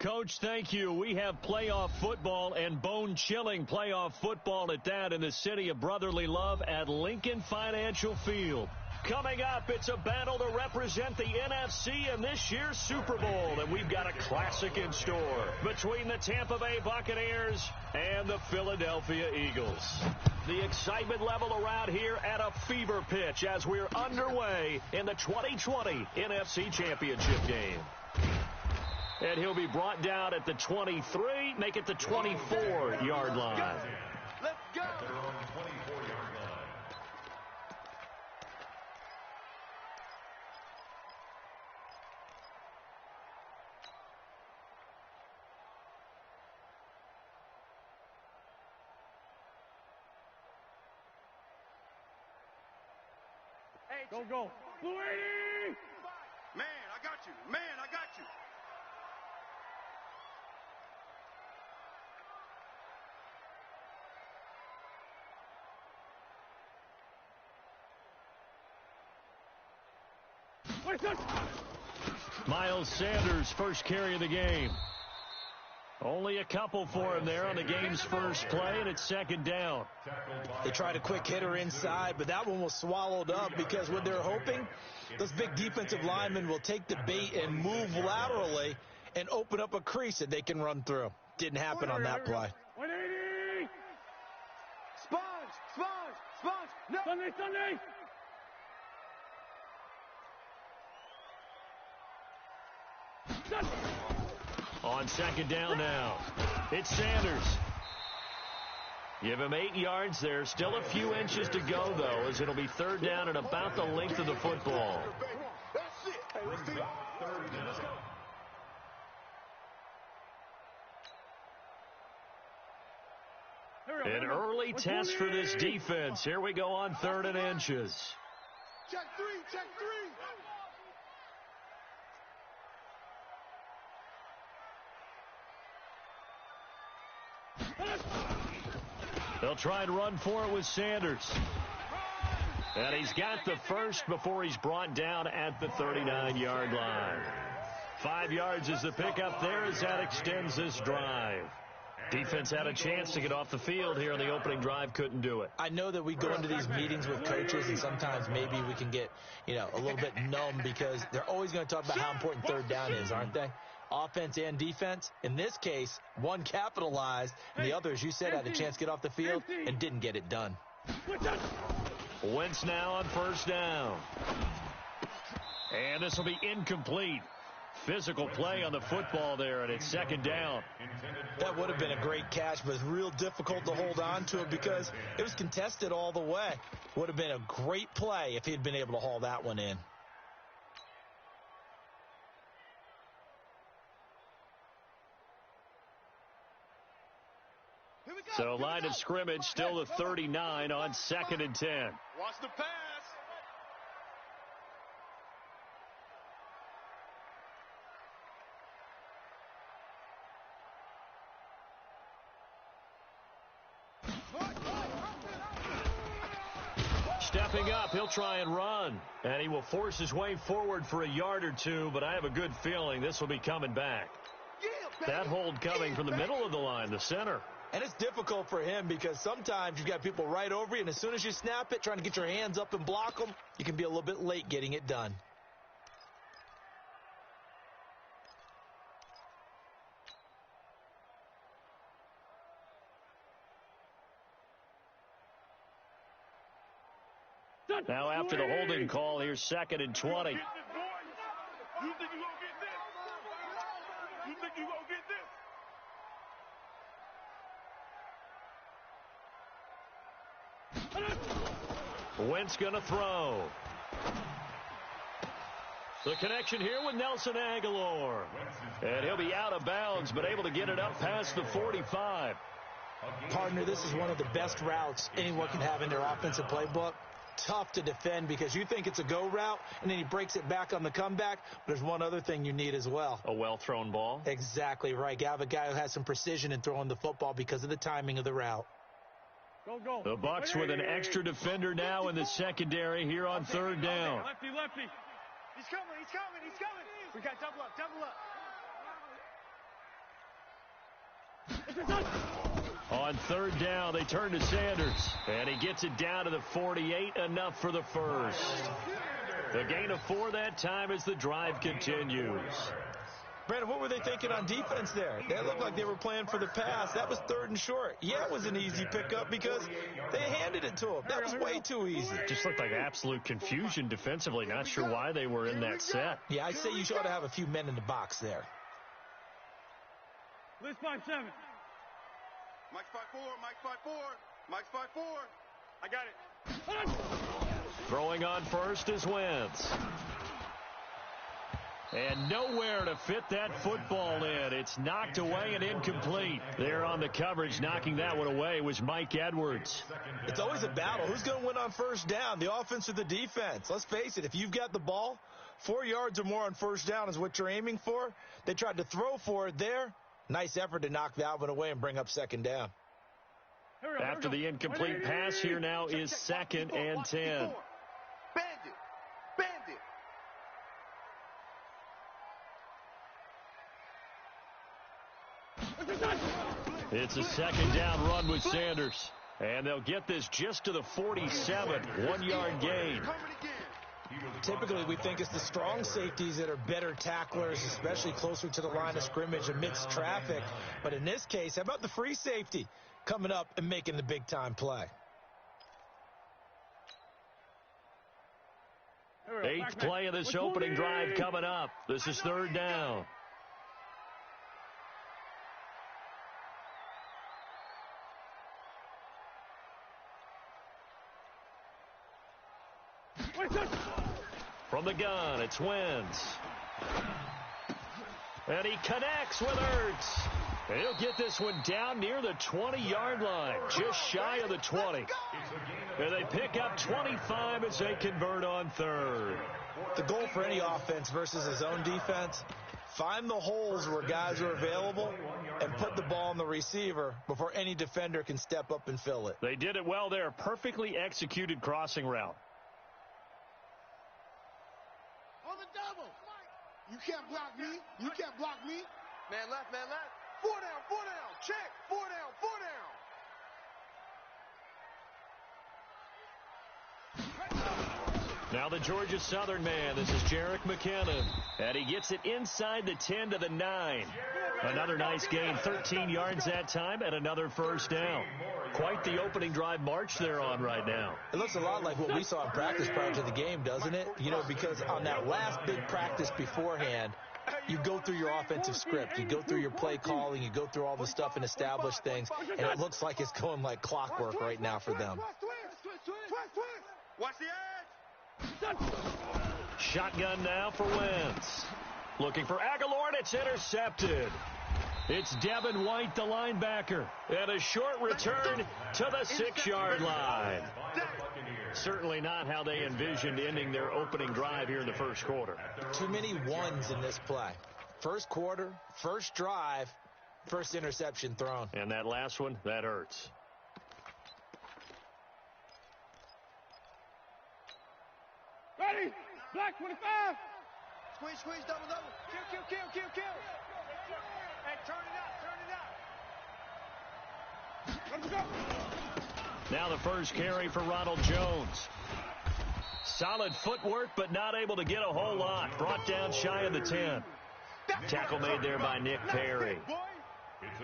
Coach, thank you. We have playoff football and bone-chilling playoff football at that in the city of brotherly love at Lincoln Financial Field. Coming up, it's a battle to represent the NFC in this year's Super Bowl, and we've got a classic in store between the Tampa Bay Buccaneers and the Philadelphia Eagles. The excitement level around here at a fever pitch as we're underway in the 2020 NFC Championship game. And he'll be brought down at the 23, make it the 24-yard line. Let's go! Go. Blue 80! Man, I got you. Man, I got you. Miles Sanders, first carry of the game. Only a couple for him there on the game's first play, and it's second down. They tried a quick hitter inside, but that one was swallowed up because what they're hoping, those big defensive linemen will take the bait and move laterally and open up a crease that they can run through. Didn't happen on that play. 180! Sponge! No! Sunday! On second down now, it's Sanders. Give him 8 yards there. Still a few inches to go, though, as it'll be third down and about the length of the football. That's it. Hey, let's go. Let's go. An early test for this defense. Here we go on 3rd and inches. Check three. They'll try and run for it with Sanders. And he's got the first before he's brought down at the 39-yard line. 5 yards is the pickup there as that extends this drive. Defense had a chance to get off the field here on the opening drive, couldn't do it. I know that we go into these meetings with coaches, and sometimes maybe we can get, a little bit numb because they're always going to talk about how important third down is, aren't they? Offense and defense. In this case, one capitalized, and the other, as you said, had a chance to get off the field and didn't get it done. Wentz now on first down. And this will be incomplete. Physical play on the football there, and it's second down. That would have been a great catch, but it's real difficult to hold on to it because it was contested all the way. Would have been a great play if he had been able to haul that one in. So line of scrimmage still the 39 on 2nd and 10. Watch the pass. Stepping up, he'll try and run. And he will force his way forward for a yard or two, but I have a good feeling this will be coming back. That hold coming from the middle of the line, the center. And it's difficult for him because sometimes you've got people right over you, and as soon as you snap it, trying to get your hands up and block them, you can be a little bit late getting it done. Now after the holding call, here's 2nd and 20. You think you're going to get this? You think you're going to get this? Wentz going to throw. The connection here with Nelson Aguilar. And he'll be out of bounds, but able to get it up past the 45. Partner, this is one of the best routes anyone can have in their offensive playbook. Tough to defend because you think it's a go route, and then he breaks it back on the comeback. But there's one other thing you need as well. A well-thrown ball. Exactly right. You have a guy who has some precision in throwing the football because of the timing of the route. Go. The Bucs with an extra defender now in the secondary here on 3rd down. Lefty. He's coming. We got double up. On third down, they turn to Sanders, and he gets it down to the 48, enough for the first. The gain of 4 that time as the drive continues. Brandon, what were they thinking on defense there? They looked like they were playing for the pass. That was 3rd and short. Yeah, it was an easy pickup because they handed it to him. That was way too easy. Just looked like absolute confusion defensively. Not sure why they were in that set. Yeah, I'd say you ought to have a few men in the box there. List 5-7. Mike's 5-4, Mike's 5-4, Mike's 5-4. I got it. Throwing on first is Wentz. And nowhere to fit that football in. It's knocked away and incomplete. There on the coverage, knocking that one away, was Mike Edwards. It's always a battle. Who's going to win on first down, the offense or the defense? Let's face it, if you've got the ball, 4 yards or more on first down is what you're aiming for. They tried to throw for it there. Nice effort to knock that one away and bring up second down. After the incomplete pass, here now is 2nd and 10. Bandit, bandit. It's a second down run with Sanders. And they'll get this just to the 47, 1-yard gain. Typically, we think it's the strong safeties that are better tacklers, especially closer to the line of scrimmage amidst traffic. But in this case, how about the free safety coming up and making the big-time play? 8th play of this opening drive coming up. This is 3rd down. From the gun, it's Wentz. And he connects with Ertz. He'll get this one down near the 20-yard line, just shy of the 20. And they pick up 25 as they convert on 3rd. The goal for any offense versus his own defense, find the holes where guys are available and put the ball on the receiver before any defender can step up and fill it. They did it well there. Perfectly executed crossing route. On the double. You can't block me. You can't block me. Man left, man left. 4 down, 4 down. Check. 4 down, 4 down. Now the Georgia Southern man. This is Jerick McKinnon. And he gets it inside the 10 to the 9. Another nice gain, 13 yards that time, and another first down. Quite the opening drive march they're on right now. It looks a lot like what we saw in practice prior to the game, doesn't it? You know, because on that last big practice beforehand, you go through your offensive script, you go through your play calling, you go through all the stuff and establish things, and it looks like it's going like clockwork right now for them. Watch the edge. Shotgun now for Wentz. Looking for Aguilar, and it's intercepted. It's Devin White, the linebacker, and a short return to the 6-yard line. Certainly not how they envisioned ending their opening drive here in the first quarter. Too many ones in this play. First quarter, first drive, first interception thrown. And that last one, that hurts. Ready? Black 25. Squeeze, squeeze, double, double. Kill, kill, kill, kill, kill. Hey, turn it up, turn it up. Let's go. Now the first carry for Ronald Jones. Solid footwork, but not able to get a whole lot. Brought down shy of the 10. Tackle made there by Nick Perry.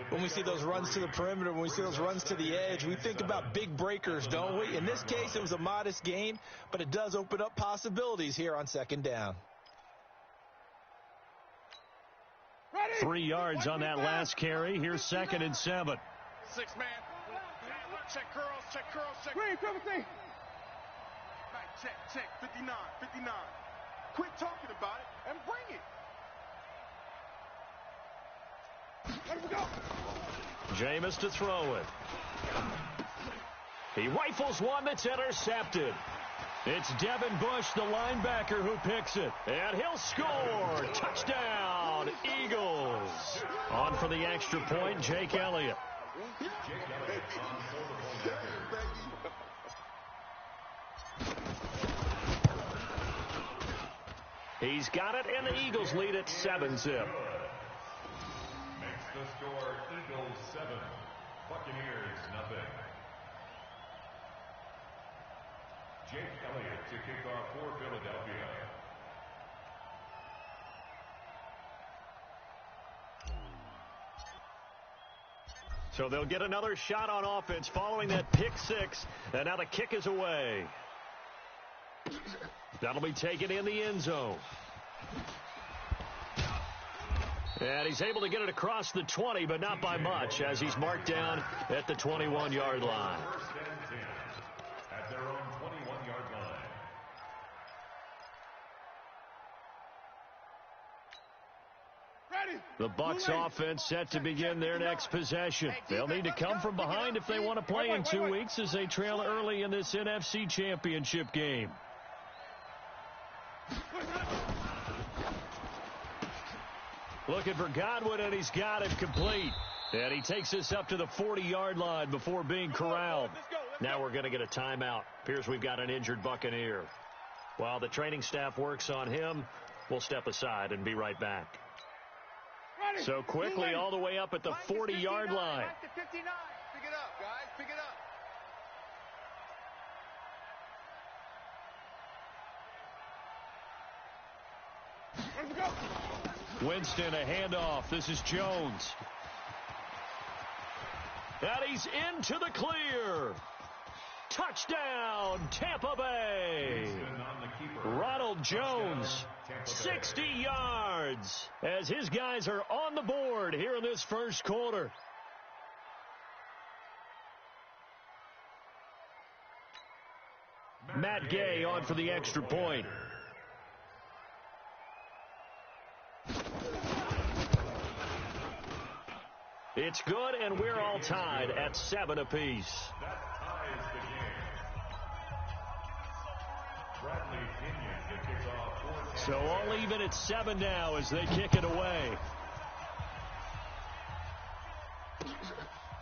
When we see those runs to the perimeter, when we see those runs to the edge, we think about big breakers, don't we? In this case, it was a modest gain, but it does open up possibilities here on second down. 3 yards on that last carry. Here's 2nd and 7. 6 man. Check curls, check curls, check. Green, triple T. Check, check. 59, 59. Quit talking about it and bring it. Let him go. Jameis to throw it. He rifles one that's intercepted. It's Devin Bush, the linebacker, who picks it. And he'll score. Touchdown, Eagles. On for the extra point, Jake Elliott. He's got it, and the Eagles lead at 7-zip. Makes the score Eagles 7, Buccaneers, nothing. Jake Elliott to kick off for Philadelphia. So they'll get another shot on offense following that pick six. And now the kick is away. That'll be taken in the end zone. And he's able to get it across the 20, but not by much, as he's marked down at the 21-yard line. First and 10 at their own 21-yard line. The Bucs offense set to begin their next possession. They'll need to come from behind if they want to play in 2 weeks as they trail early in this NFC Championship game. Looking for Godwin, and he's got it complete. And he takes us up to the 40-yard line before being corralled. Now we're going to get a timeout. Appears we've got an injured Buccaneer. While the training staff works on him, we'll step aside and be right back. So quickly all the way up at the 40-yard line. Pick it up, guys. Pick it up. Let's go. Winston, a handoff. This is Jones. And he's into the clear. Touchdown, Tampa Bay. Ronald Jones, 60 yards, as his guys are on the board here in this first quarter. Matt Gay on for the extra point. It's good, and we're all tied at 7 apiece. So all even at 7 now as they kick it away.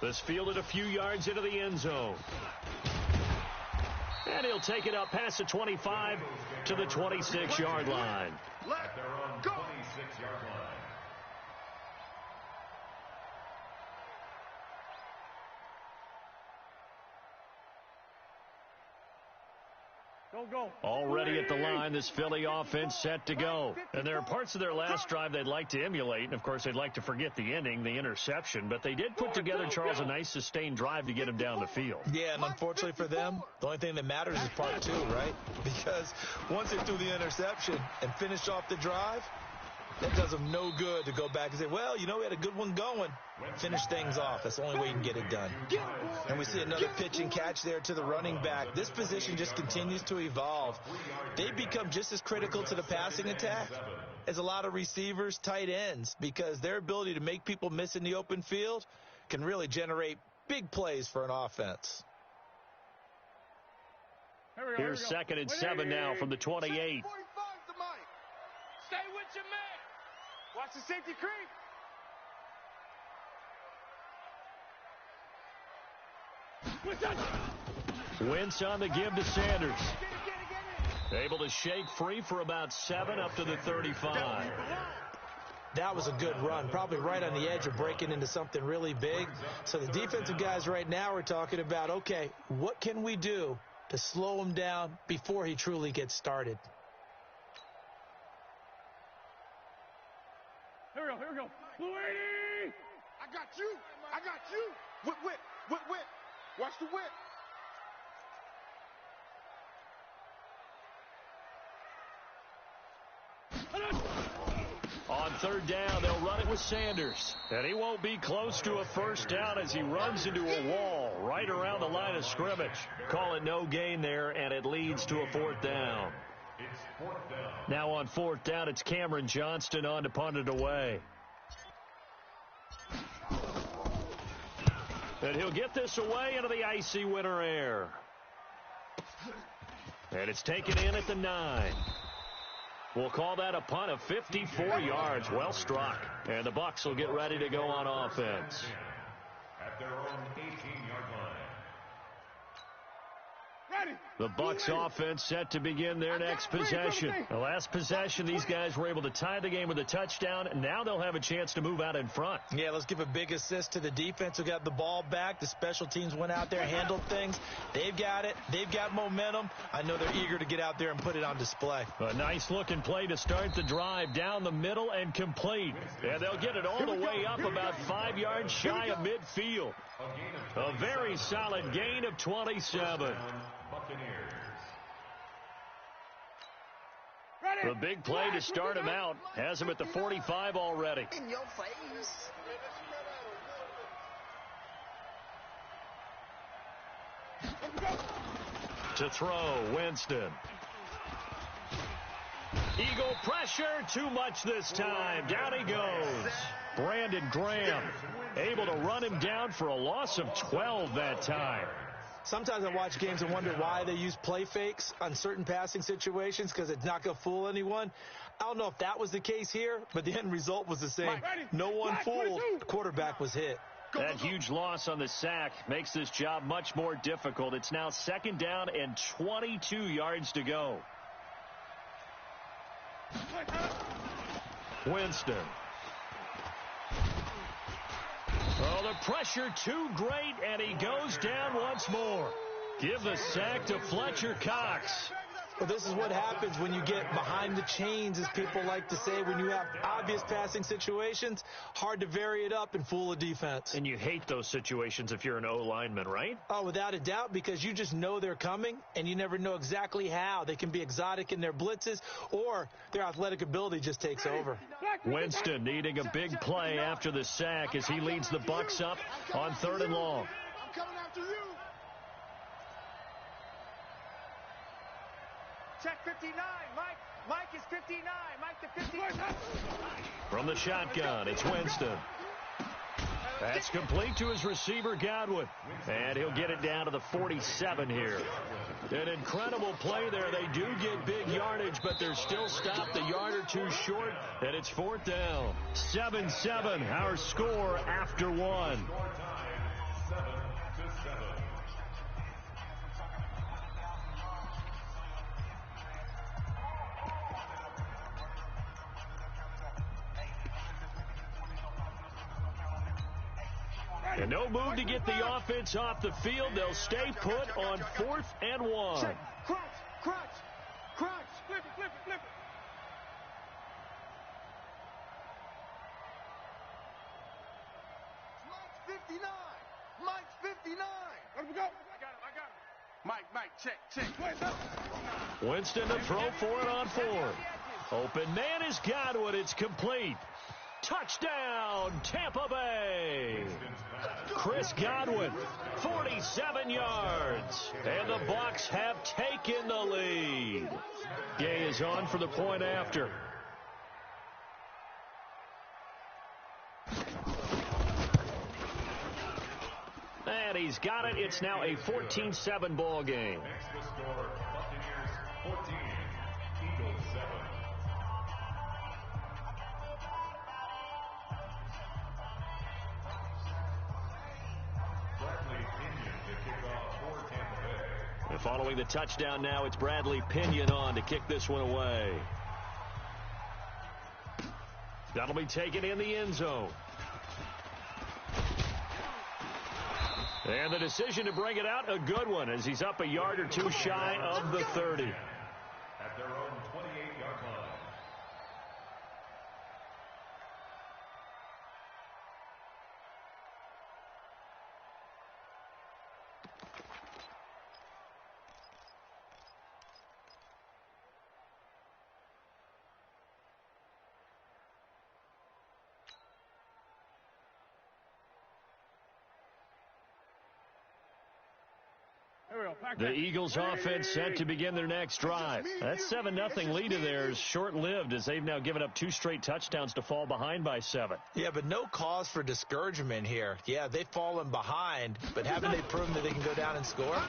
This fielded a few yards into the end zone. And he'll take it up past the 25 to the 26-yard line. At their own 26-yard line. Go. Already at the line, this Philly offense set to go. And there are parts of their last drive they'd like to emulate. And, of course, they'd like to forget the ending, the interception. But they did put together, Charles, a nice sustained drive to get him down the field. Yeah, and unfortunately for them, the only thing that matters is part 2, right? Because once they threw the interception and finished off the drive, that does them no good to go back and say, well, you know, we had a good one going. Finish things off. That's the only way you can get it done. And we see another pitch and catch there to the running back. This position just continues to evolve. They become just as critical to the passing attack as a lot of receivers, tight ends, because their ability to make people miss in the open field can really generate big plays for an offense. Here's 2nd and 7 now from the 28. Stay with your man. Watch the safety creep. Wentz on the give to Sanders. Able to shake free for about 7 up to the 35. That was a good run, probably right on the edge of breaking into something really big. So the defensive guys right now are talking about, okay, what can we do to slow him down before he truly gets started? Here we go. Louie! I got you. Whip. Watch the whip. On 3rd down, they'll run it with Sanders. And he won't be close to a first down as he runs into a wall right around the line of scrimmage. Call it no gain there, and it leads to a 4th down. Now on 4th down, it's Cameron Johnston on to punt it away. And he'll get this away into the icy winter air. And it's taken in at the 9. We'll call that a punt of 54 yards. Well struck. And the Bucs will get ready to go on offense. At their own 18-yard The Bucs offense set to begin their next possession. The last possession, these guys were able to tie the game with a touchdown, and now they'll have a chance to move out in front. Yeah, let's give a big assist to the defense who got the ball back. The special teams went out there, handled things. They've got it. They've got momentum. I know they're eager to get out there and put it on display. A nice-looking play to start the drive down the middle and complete. And they'll get it all the way up about 5 yards shy of midfield. A very solid gain of 27. The big play to start him out has him at the 45 already. In your face. To throw, Winston. Eagle pressure, too much this time. Down he goes. Brandon Graham able to run him down for a loss of 12 that time. Sometimes I watch games and wonder why they use play fakes on certain passing situations because it's not going to fool anyone. I don't know if that was the case here, but the end result was the same. No one fooled. The quarterback was hit. That huge loss on the sack makes this job much more difficult. It's now 2nd down and 22 yards to go. Winston. Oh, the pressure too great, and he goes down once more. Give the sack to Fletcher Cox. Well, this is what happens when you get behind the chains, as people like to say, when you have obvious passing situations. Hard to vary it up and fool a defense. And you hate those situations if you're an O-lineman, right? Oh, without a doubt, because you just know they're coming, and you never know exactly how. They can be exotic in their blitzes, or their athletic ability just takes over. Winston needing a big play after the sack as he leads the Bucs up on 3rd and long. I'm coming after you. Check 59. Mike is 59. Mike to 59. From the shotgun, it's Winston. That's complete to his receiver, Godwin. And he'll get it down to the 47 here. An incredible play there. They do get big yardage, but they're still stopped a yard or two short, and it's 4th down. 7-7, our score after 1. And no move to get the offense off the field. They'll stay put on 4th and 1. Check. Crunch. Flip it. Mike's 59. Mike's 59. Let him go. I got him. Mike, check. Winston to throw for it on 4th. Open man is Godwin. It's complete. Touchdown, Tampa Bay. Chris Godwin, 47 yards. And the Bucs have taken the lead. Gay is on for the point after. And he's got it. It's now a 14-7 ball game. Next the score, Buccaneers 14, Eagles 7. And following the touchdown now, it's Bradley Pinion on to kick this one away. That'll be taken in the end zone. And the decision to bring it out, a good one, as he's up a yard or two shy of the 30. At their own 28-yard line. The Eagles offense set to begin their next drive. That 7-0 lead of theirs short-lived as they've now given up 2 straight touchdowns to fall behind by 7. Yeah, but no cause for discouragement here. Yeah, they've fallen behind, but haven't they proven that they can go down and score?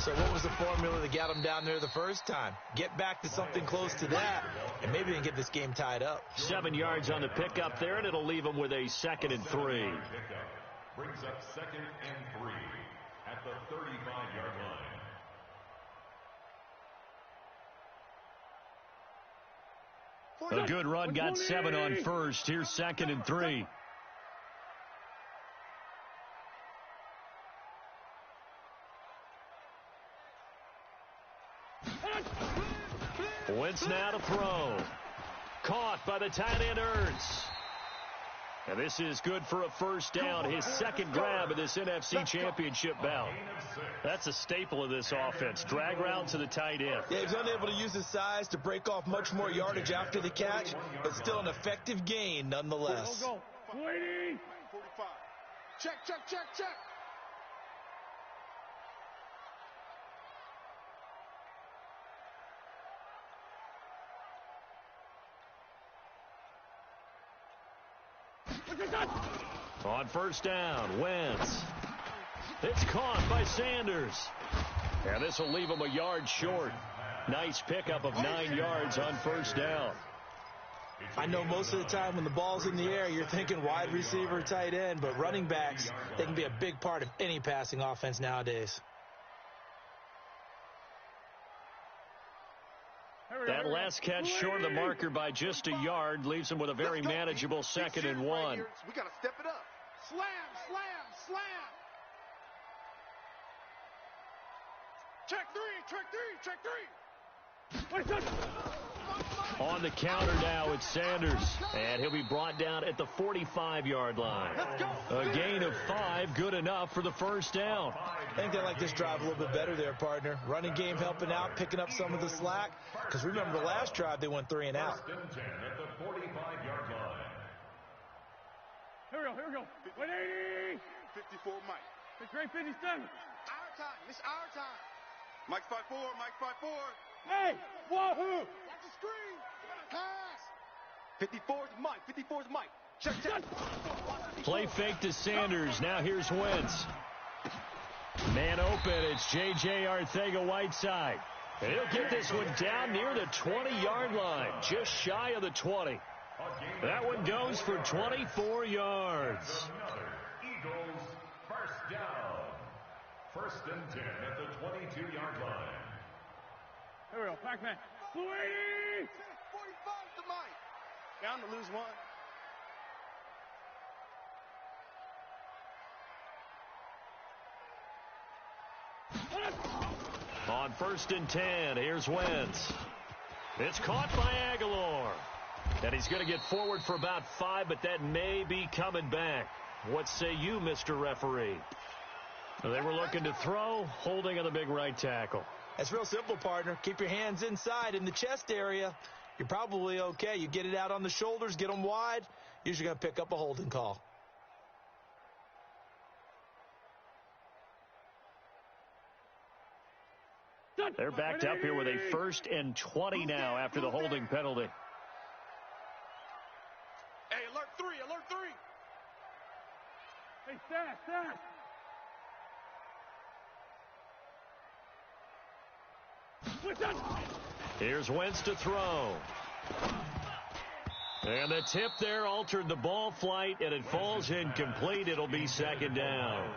So what was the formula that got them down there the first time? Get back to something close to that, and maybe they can get this game tied up. 7 yards on the pickup there, and it'll leave them with a 2nd and 3. Brings up 2nd and 3 at the 35-yard line. A good run got 7 on first. Here's 2nd and 3. Wentz now to throw. Caught by the tight end Ertz. And this is good for a first down. His 2nd grab of this NFC Championship bout. That's a staple of this offense. Drag route to the tight end. Yeah, he's unable to use his size to break off much more yardage after the catch, but still an effective gain nonetheless. Go. 45. Check. On first down, Wentz. It's caught by Sanders. And this will leave him a yard short. Nice pickup of 9 yards on first down. I know most of the time when the ball's in the air, you're thinking wide receiver, tight end, but running backs, they can be a big part of any passing offense nowadays. That last catch short of the marker by just a yard leaves him with a very manageable 2nd and 1. We got to step it up. Slam. Check three. On the counter now, it's Sanders. And he'll be brought down at the 45-yard line. A gain of 5, good enough for the first down. I think they like this drive a little bit better there, partner. Running game helping out, picking up some of the slack. Because remember the last drive, they went 3 and out. First and 10 at the 45-yard line. Here we go. 180. 54, Mike. It's great 57. It's our time. Mike's 5'4", Hey, wahoo! Watch the screen. Pass. 54's Mike. Check. Play fake to Sanders. Now here's Wentz. Man open. It's J.J. Arcega-Whiteside. And he'll get this one down near the 20-yard line, just shy of the 20. That one goes for 24 yards. Eagles first down. First and 10 at the 22-yard line. Here we go, Pac-Man. 280. 45 to Mike. Down to lose 1. On first and 10, here's Wentz. It's caught by Aguilar. And he's going to get forward for about 5, but that may be coming back. What say you, Mr. Referee? They were looking to throw, holding on the big right tackle. That's real simple, partner. Keep your hands inside in the chest area. You're probably okay. You get it out on the shoulders, get them wide. Usually going to pick up a holding call. They're backed up here with a 1st and 20 now after the holding penalty. Hey, alert 3. Hey, staff. Here's Wentz to throw. And the tip there altered the ball flight, and it falls incomplete. It'll be 2nd down.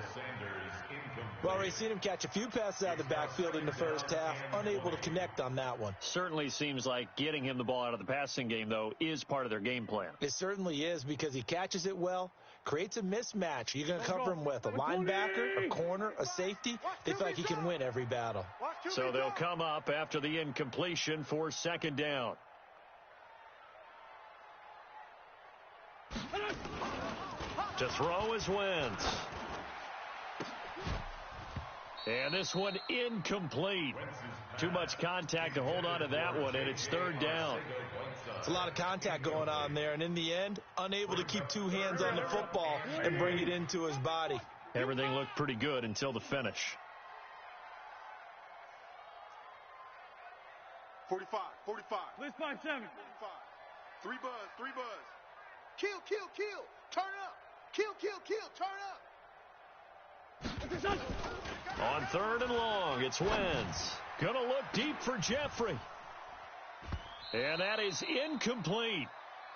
Well, we've seen him catch a few passes out of the backfield in the first half, unable to connect on that one. Certainly seems like getting him the ball out of the passing game, though, is part of their game plan. It certainly is, because he catches it well, creates a mismatch. You're going to cover him with a linebacker, a corner, a safety. They feel like he can win every battle. So they'll come up after the incompletion for 2nd down. To throw is Wentz. And this one incomplete. Too much contact to hold on to that one, and it's 3rd down. It's a lot of contact going on there, and in the end, unable to keep 2 hands on the football and bring it into his body. Everything looked pretty good until the finish. 45. Blitz 5-7. 3 buzz. Kill. Turn up. Kill. Turn up. On 3rd and long, it's Wentz. Gonna look deep for Jeffrey. And that is incomplete.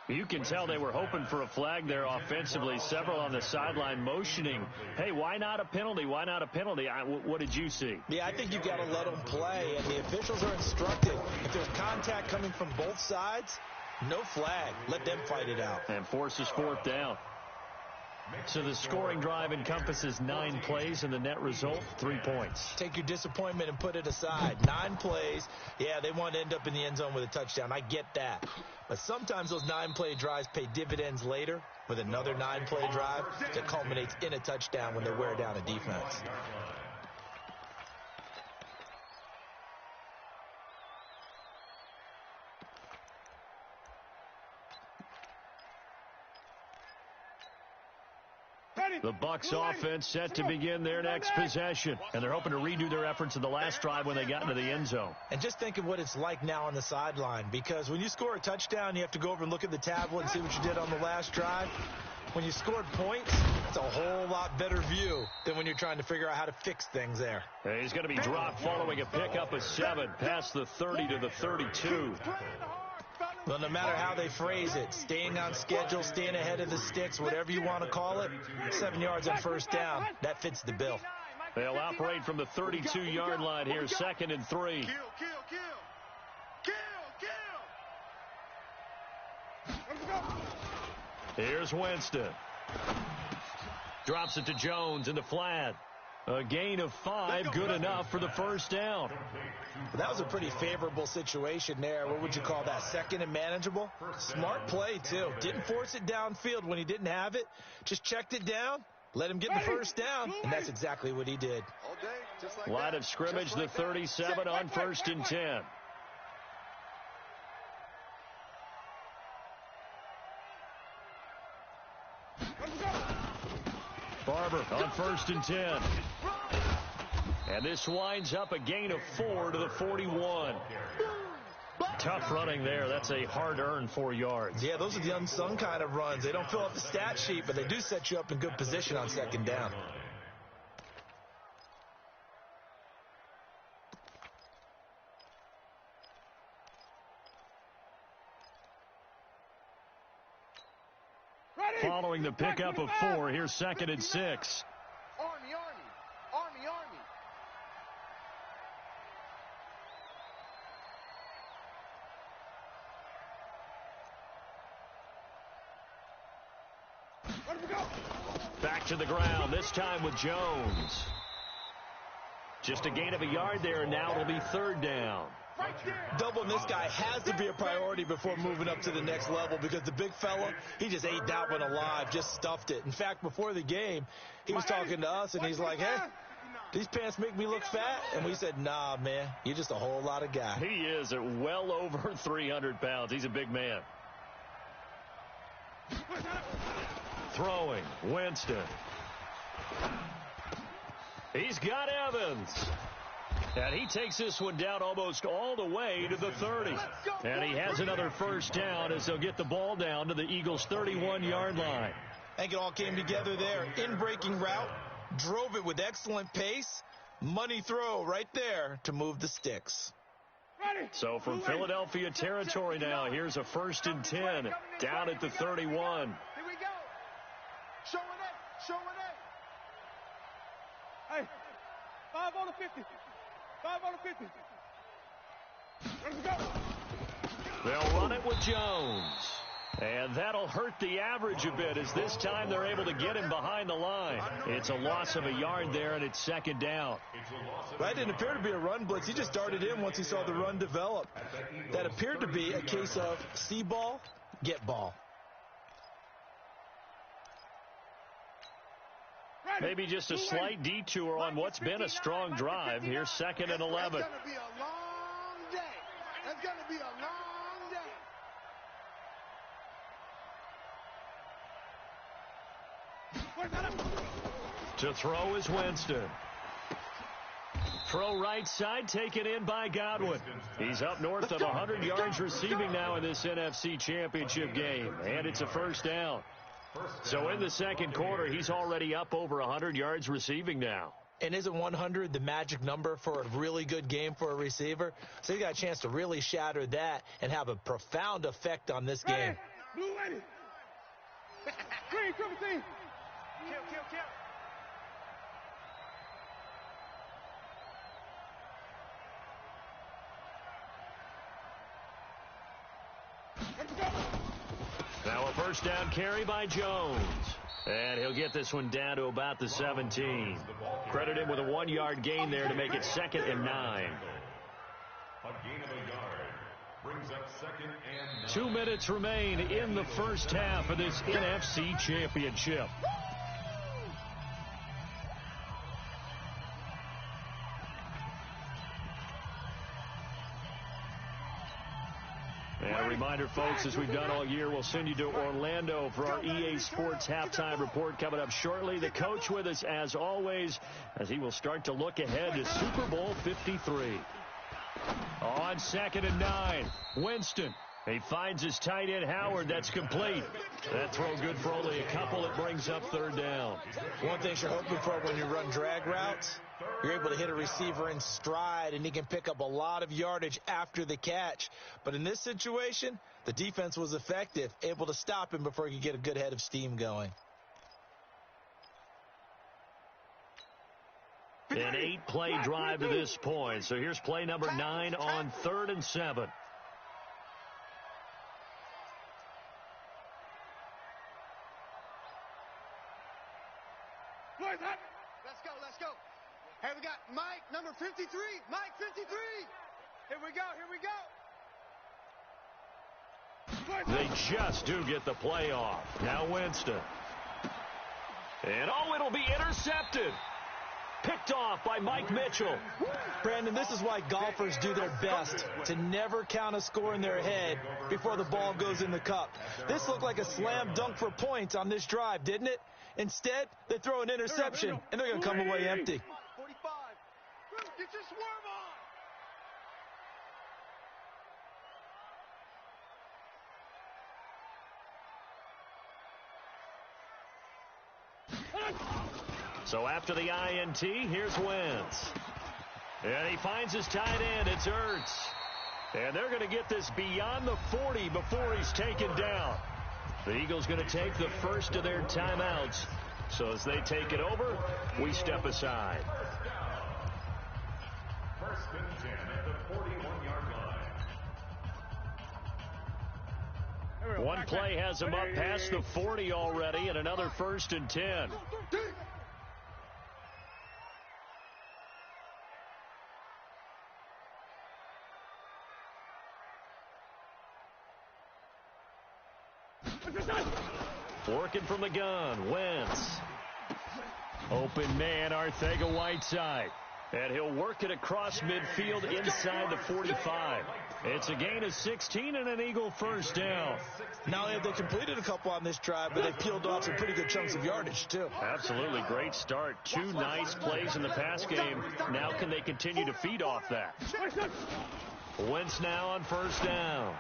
You can tell they were hoping for a flag there offensively. Several on the sideline motioning, hey, why not a penalty? Why not a penalty? What did you see? Yeah, I think you've got to let them play, and the officials are instructed. If there's contact coming from both sides, No flag. Let them fight it out. And forces fourth down. So the scoring drive encompasses 9 plays, and the net result, 3 points. Take your disappointment and put it aside. 9 plays. Yeah, they want to end up in the end zone with a touchdown. I get that. But sometimes those 9-play drives pay dividends later with another 9-play drive that culminates in a touchdown when they wear down a defense. The Bucs offense set to begin their next possession, and they're hoping to redo their efforts in the last drive when they got into the end zone. And just think of what it's like now on the sideline, because when you score a touchdown, you have to go over and look at the tablet and see what you did on the last drive. When you scored points, it's a whole lot better view than when you're trying to figure out how to fix things there. He's going to be dropped following a pickup of 7 past the 30 to the 32. Well, no matter how they phrase it, staying on schedule, staying ahead of the sticks, whatever you want to call it, 7 yards on first down, that fits the bill. They'll operate from the 32-yard line here, 2nd and 3. Kill. Let's go. Here's Winston. Drops it to Jones in the flat. A gain of 5, good enough for the first down. That was a pretty favorable situation there. What would you call that? 2nd and manageable? Smart play, too. Didn't force it downfield when he didn't have it. Just checked it down, let him get the first down, and that's exactly what he did. Line of scrimmage, the 37 on 1st and 10. Barber on 1st and 10. And this winds up a gain of 4 to the 41. Tough running there. That's a hard-earned 4 yards. Yeah, those are the unsung kind of runs. They don't fill up the stat sheet, but they do set you up in good position on 2nd down. Following the pickup of 4, here's 2nd and 6. Army. Back to the ground, this time with Jones. Just a gain of a yard there, and now it'll be 3rd down. Doubling this guy has to be a priority before moving up to the next level, because the big fella, he just ate that one alive, just stuffed it. In fact, before the game, he was talking to us, and he's like, hey, these pants make me look fat? And we said, nah, man, you're just a whole lot of guy. He is at well over 300 pounds. He's a big man. Throwing, Winston. He's got Evans. And he takes this one down almost all the way to the 30. And he has another first down as they'll get the ball down to the Eagles' 31-yard line. I think it all came together there. In-breaking route, drove it with excellent pace. Money throw right there to move the sticks. So from Philadelphia territory now, here's a 1st and 10 down at the 31. Here we go. Show it. Hey, 5 on the 50. 5 on the 50. Let's go. They'll run it with Jones. And that'll hurt the average a bit, as this time they're able to get him behind the line. It's a loss of a yard there, and it's 2nd down. That didn't appear to be a run blitz. He just darted in once he saw the run develop. That appeared to be a case of see ball, get ball. Maybe just a slight detour on what's been a strong drive. Here's 2nd and 11. It's going to be a long day. It's going to be a long day. To throw is Winston. Throw right side, taken in by Godwin. He's up north of 100 yards receiving now in this NFC Championship game. And it's a first down. So in the second quarter, he's already up over 100 yards receiving now. And isn't 100 the magic number for a really good game for a receiver? So you got a chance to really shatter that and have a profound effect on this game. Blue ready. Green, triple team. Kill. Let's go. Now a first down carry by Jones. And he'll get this one down to about the 17. Credit him with a 1-yard gain there to make it 2nd and 9. A gain of a yard brings up 2nd and 9. 2 minutes remain in the first half of this NFC Championship. And a reminder, folks, as we've done all year, we'll send you to Orlando for our EA Sports halftime report coming up shortly. The coach with us, as always, as he will start to look ahead to Super Bowl 53. On 2nd and 9, Winston. He finds his tight end, Howard. That's complete. That throw good for only a couple. It brings up 3rd down. One thing you're hoping for when you run drag routes, you're able to hit a receiver in stride, and he can pick up a lot of yardage after the catch. But in this situation, the defense was effective, able to stop him before he could get a good head of steam going. An 8-play drive to this point. So here's play number 9 on 3rd and 7. Let's go. Hey, we got Mike, number 53. Mike, 53. Here we go. They just do get the play off. Now Winston. And, it'll be intercepted. Picked off by Mike Mitchell. Brandon, this is why golfers do their best to never count a score in their head before the ball goes in the cup. This looked like a slam dunk for points on this drive, didn't it? Instead, they throw an interception, and they're going to come away empty. 45. Get your swerve on. So after the INT, here's Wentz. And he finds his tight end. It's Ertz. And they're going to get this beyond the 40 before he's taken down. The Eagles going to take the first of their timeouts. So as they take it over, we step aside. First and 10 at the 41-yard line. One play has him up past the 40 already, and another 1st and 10. Working from the gun, Wentz. Open man, Arcega-Whiteside. And he'll work it across midfield inside the 45. It's a gain of 16 and an Eagle first down. Not only have they completed a couple on this drive, but they peeled off some pretty good chunks of yardage, too. Absolutely great start. 2 nice plays in the pass game. Now can they continue to feed off that? Wentz now on first down.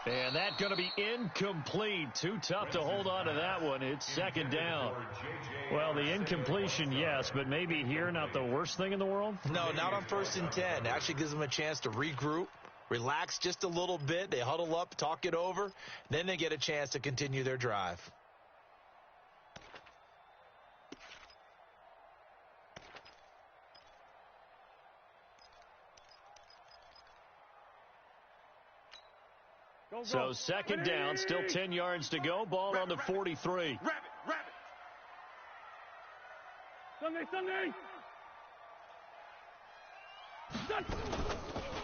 And that's going to be incomplete. Too tough to hold on to that one. It's 2nd down. Well, the incompletion, yes, but maybe here not the worst thing in the world? No, not on 1st and 10. It actually gives them a chance to regroup, relax just a little bit. They huddle up, talk it over. Then they get a chance to continue their drive. So 2nd down, still 10 yards to go. Ball on the 43.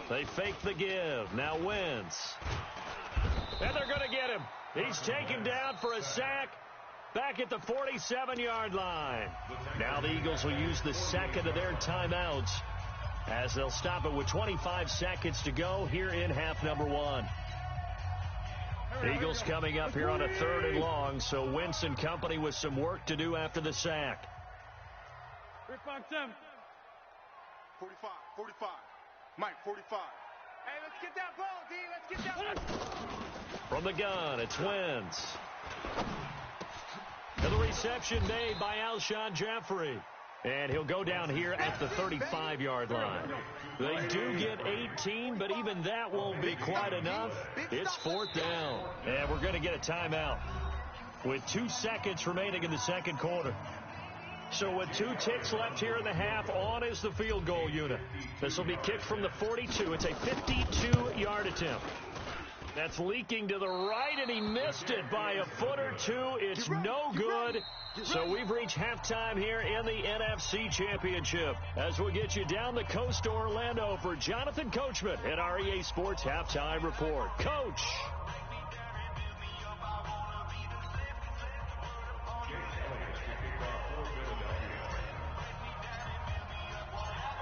They fake the give. Now Wentz. And they're going to get him. He's taken down for a sack back at the 47-yard line. Now the Eagles will use the 2nd of their timeouts as they'll stop it with 25 seconds to go here in half number 1. Eagles coming up here on a 3rd and long, so Wentz and company with some work to do after the sack. 45. Mike, 45. Hey, let's get that ball, D. Let's get that ball. From the gun, it's Wentz. And the reception made by Alshon Jeffrey. And he'll go down here at the 35-yard line. They do get 18, but even that won't be quite enough. It's 4th down. And we're going to get a timeout with 2 seconds remaining in the 2nd quarter. So with 2 ticks left here in the half, on is the field goal unit. This will be kicked from the 42. It's a 52-yard attempt. That's leaking to the right, and he missed it by a foot or two. It's no good. So we've reached halftime here in the NFC Championship. As we'll get you down the coast to Orlando for Jonathan Coachman at our EA Sports Halftime Report. Coach.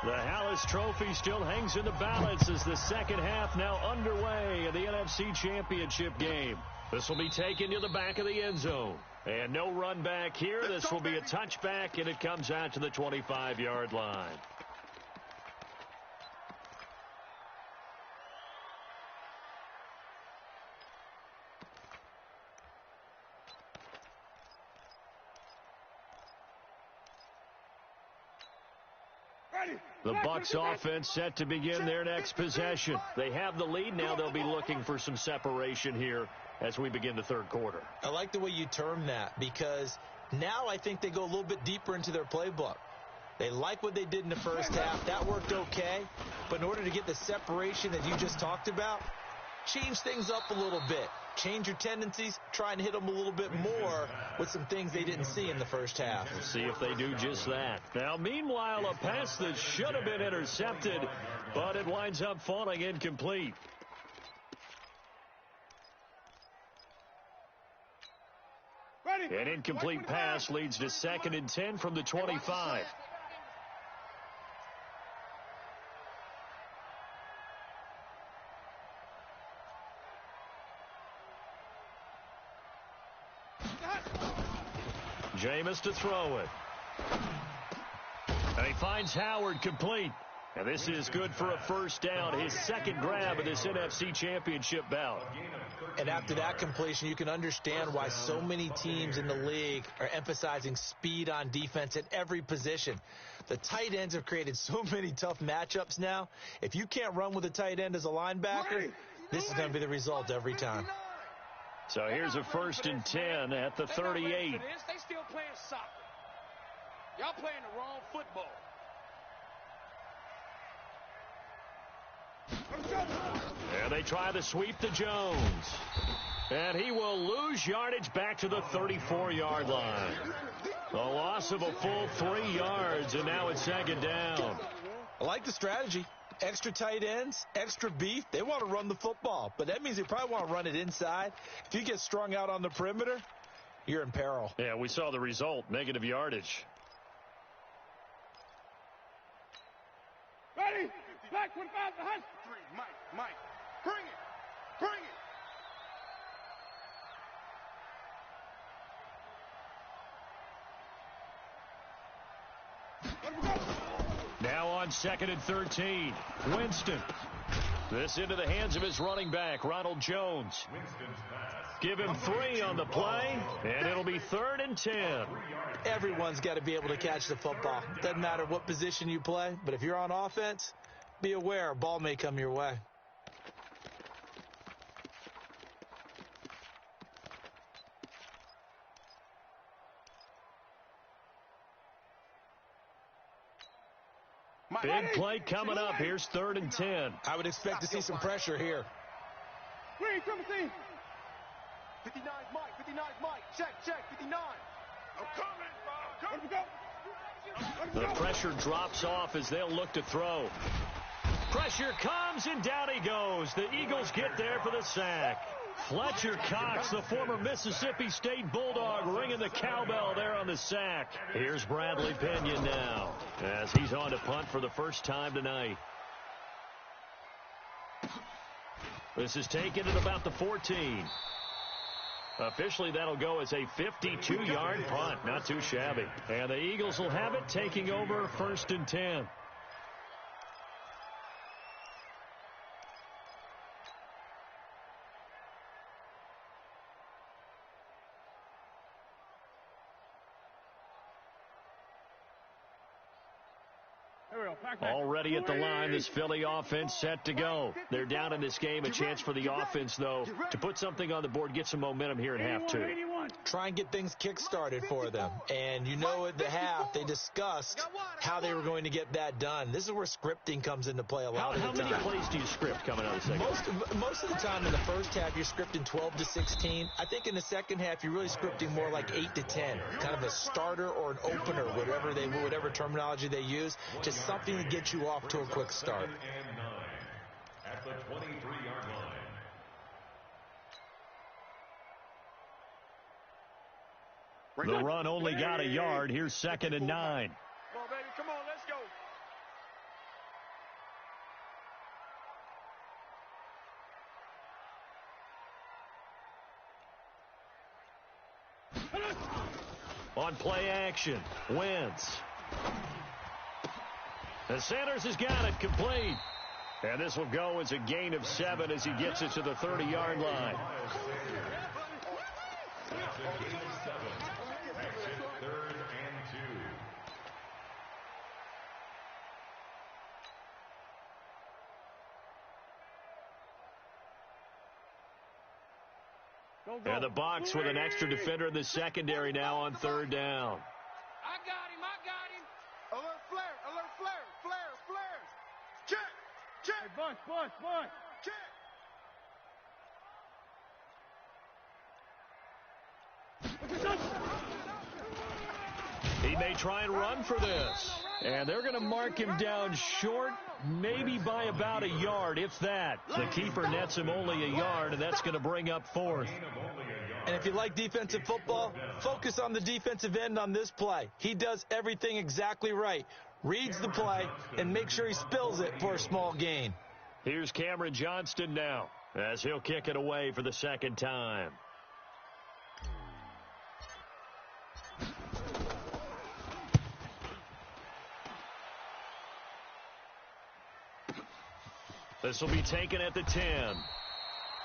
The Hallis Trophy still hangs in the balance as the second half now underway in the NFC Championship game. This will be taken to the back of the end zone. And no run back here. This will be a touchback, and it comes out to the 25-yard line. The Bucs offense set to begin their next possession. They have the lead. Now they'll be looking for some separation here as we begin the third quarter. I like the way you term that, because now I think they go a little bit deeper into their playbook. They like what they did in the first half. That worked okay. But in order to get the separation that you just talked about, change things up a little bit. Change your tendencies. Try and hit them a little bit more with some things they didn't see in the first half. We'll see if they do just that. Now, meanwhile, a pass that should have been intercepted, but it winds up falling incomplete. An incomplete pass leads to 2nd and 10 from the 25. Jameis to throw it. And he finds Howard complete. And this is good for a first down. His second grab of this NFC Championship bout. And after that completion, you can understand why so many teams in the league are emphasizing speed on defense at every position. The tight ends have created so many tough matchups now. If you can't run with a tight end as a linebacker, this is going to be the result every time. So here's a 1st and 10 at the 38. They still playing soccer. Y'all playing the wrong football. And they try to sweep to Jones. And he will lose yardage back to the 34-yard line. A loss of a full 3 yards, and now it's 2nd down. I like the strategy. Extra tight ends, extra beef. They want to run the football, but that means they probably want to run it inside. If you get strung out on the perimeter, you're in peril. Yeah, we saw the result, negative yardage. Ready? Black 25 to hush. 3, Mike. Bring it. Now on 2nd and 13, Winston. This into the hands of his running back, Ronald Jones. Give him 3 on the play, and it'll be 3rd and 10. Everyone's got to be able to catch the football. Doesn't matter what position you play, but if you're on offense, be aware a ball may come your way. Big play coming up. Here's 3rd and 10. I would expect to see some pressure here. 59 Mike. Check, 59. I'm coming, bro. The pressure drops off as they'll look to throw. Pressure comes, and down he goes. The Eagles get there for the sack. Fletcher Cox, the former Mississippi State Bulldog, ringing the cowbell there on the sack. Here's Bradley Pinion now as he's on to punt for the first time tonight. This is taken at about the 14. Officially, that'll go as a 52-yard punt. Not too shabby. And the Eagles will have it, taking over 1st and 10. Already at the line, this Philly offense set to go. They're down in this game. A chance for the offense, though, to put something on the board, get some momentum here in half 2. try and get things kick-started for them. And you know at the half, they discussed how they were going to get that done. This is where scripting comes into play a lot of the time. How many plays do you script coming out of the second? Most of the time in the first half, you're scripting 12 to 16. I think in the second half, you're really scripting more like 8 to 10, kind of a starter or an opener, whatever terminology they use, just something to get you off to a quick start. At the 23-yard line. The run only got a yard. Here's 2nd and 9. Come on, baby. Come on, let's go. On play action, Wentz. And Sanders has got it complete. And this will go as a gain of 7 as he gets it to the 30-yard line. That's a gain of 7. Makes it 3rd and 2. And the Bucs with an extra defender in the secondary now on 3rd down. I got him. Alert flare. Flares. Check. Hey, bunch. Check. He may try and run for this. And they're going to mark him down short, maybe by about a yard, if that. The keeper nets him only a yard, and that's going to bring up 4th. And if you like defensive football, focus on the defensive end on this play. He does everything exactly right. Reads the play and makes sure he spills it for a small gain. Here's Cameron Johnston now as he'll kick it away for the 2nd time. This will be taken at the 10.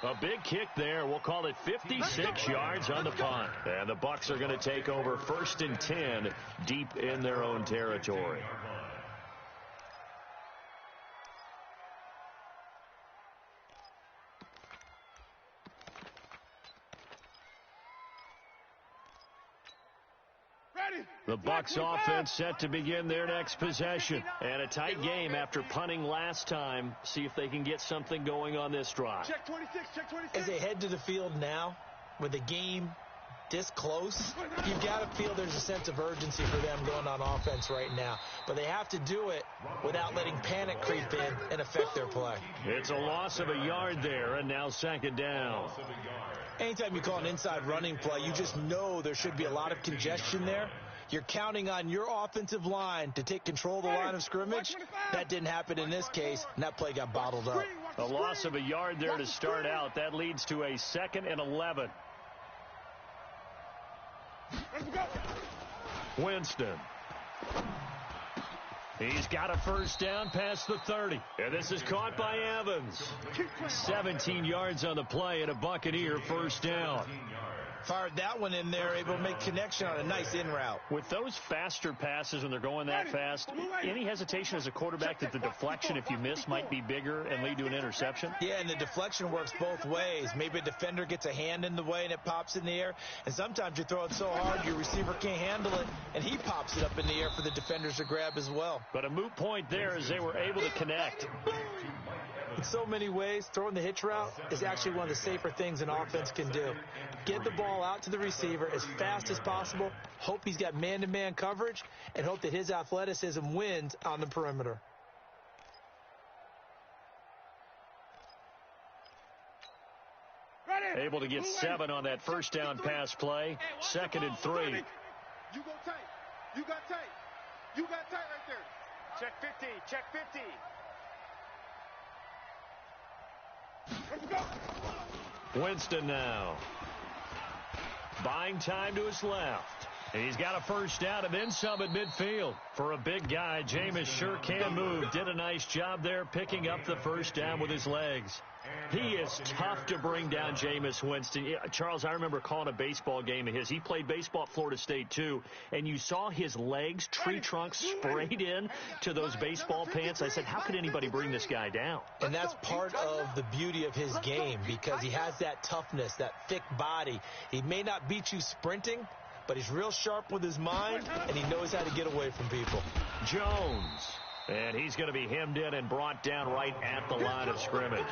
A big kick there. We'll call it 56 yards on the punt. And the Bucs are going to take over 1st and 10 deep in their own territory. The Bucs offense set to begin their next possession. And a tight game after punting last time. See if they can get something going on this drive. Check 26. As they head to the field now, with the game this close, you've got to feel there's a sense of urgency for them going on offense right now. But they have to do it without letting panic creep in and affect their play. It's a loss of a yard there, and now 2nd down. Anytime you call an inside running play, you just know there should be a lot of congestion there. You're counting on your offensive line to take control of the line of scrimmage. That didn't happen in this case, and that play got bottled up. A loss of a yard there to start out. That leads to a 2nd and 11. Winston. He's got a 1st down past the 30. And this is caught by Evans. 17 yards on the play and a Buccaneer 1st down. Fired that one in there, able to make connection on a nice in route. With those faster passes when they're going that fast, any hesitation as a quarterback that the deflection, if you miss, might be bigger and lead to an interception? Yeah, and the deflection works both ways. Maybe a defender gets a hand in the way and it pops in the air. And sometimes you throw it so hard your receiver can't handle it, and he pops it up in the air for the defenders to grab as well. But a moot point there as they were able to connect. In so many ways, throwing the hitch route is actually one of the safer things an offense can do. Get the ball out to the receiver as fast as possible, hope he's got man-to-man coverage, and hope that his athleticism wins on the perimeter. Able to get 7 on that 1st down pass play. 2nd and 3. You go tight. You got tight. You got tight right there. Check 50. Check 50. Winston now. Buying time to his left. And he's got a 1st down and then some at midfield. For a big guy, Jameis sure can move. Did a nice job there picking up the 1st down with his legs. He is tough to bring down, Jameis Winston. Charles, I remember calling a baseball game of his. He played baseball at Florida State, too, and you saw his legs, tree trunks sprayed in to those baseball pants. I said, how could anybody bring this guy down? And that's part of the beauty of his game because he has that toughness, that thick body. He may not beat you sprinting, but he's real sharp with his mind, and he knows how to get away from people. Jones, and he's going to be hemmed in and brought down right at the line of scrimmage.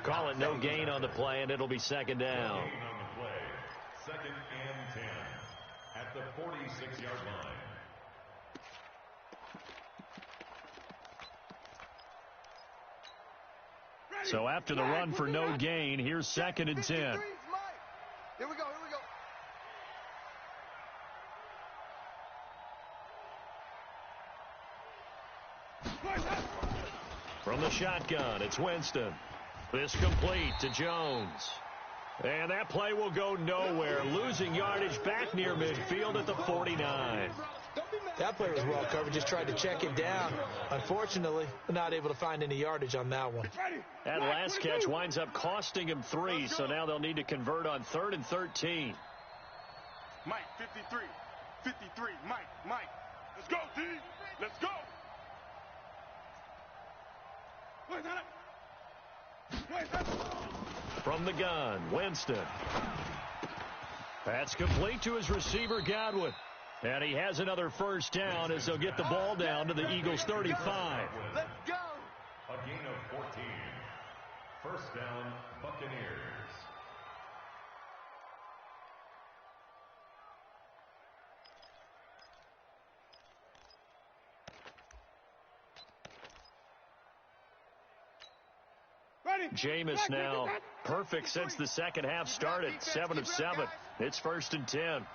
Call it no gain on the play, and it'll be second down. No gain on the play. Second and 10 at the 46-yard line. So after the run for no gain, here's second and 10. Here we go. From the shotgun, it's Winston. This complete to Jones. And that play will go nowhere. Losing yardage back near midfield at the 49. That play was well covered. Just tried to check it down. Unfortunately, not able to find any yardage on that one. That last catch winds up costing him 3, so now they'll need to convert on 3rd and 13. Mike, 53, Mike. Let's go, D. Let's go. From the gun, Winston. That's complete to his receiver, Godwin. And he has another first down as they'll get the ball down to the Eagles' 35. Let's go. A gain of 14. First down, Buccaneers. Jameis now perfect since the second half started. 7 of 7. It's 1st and 10.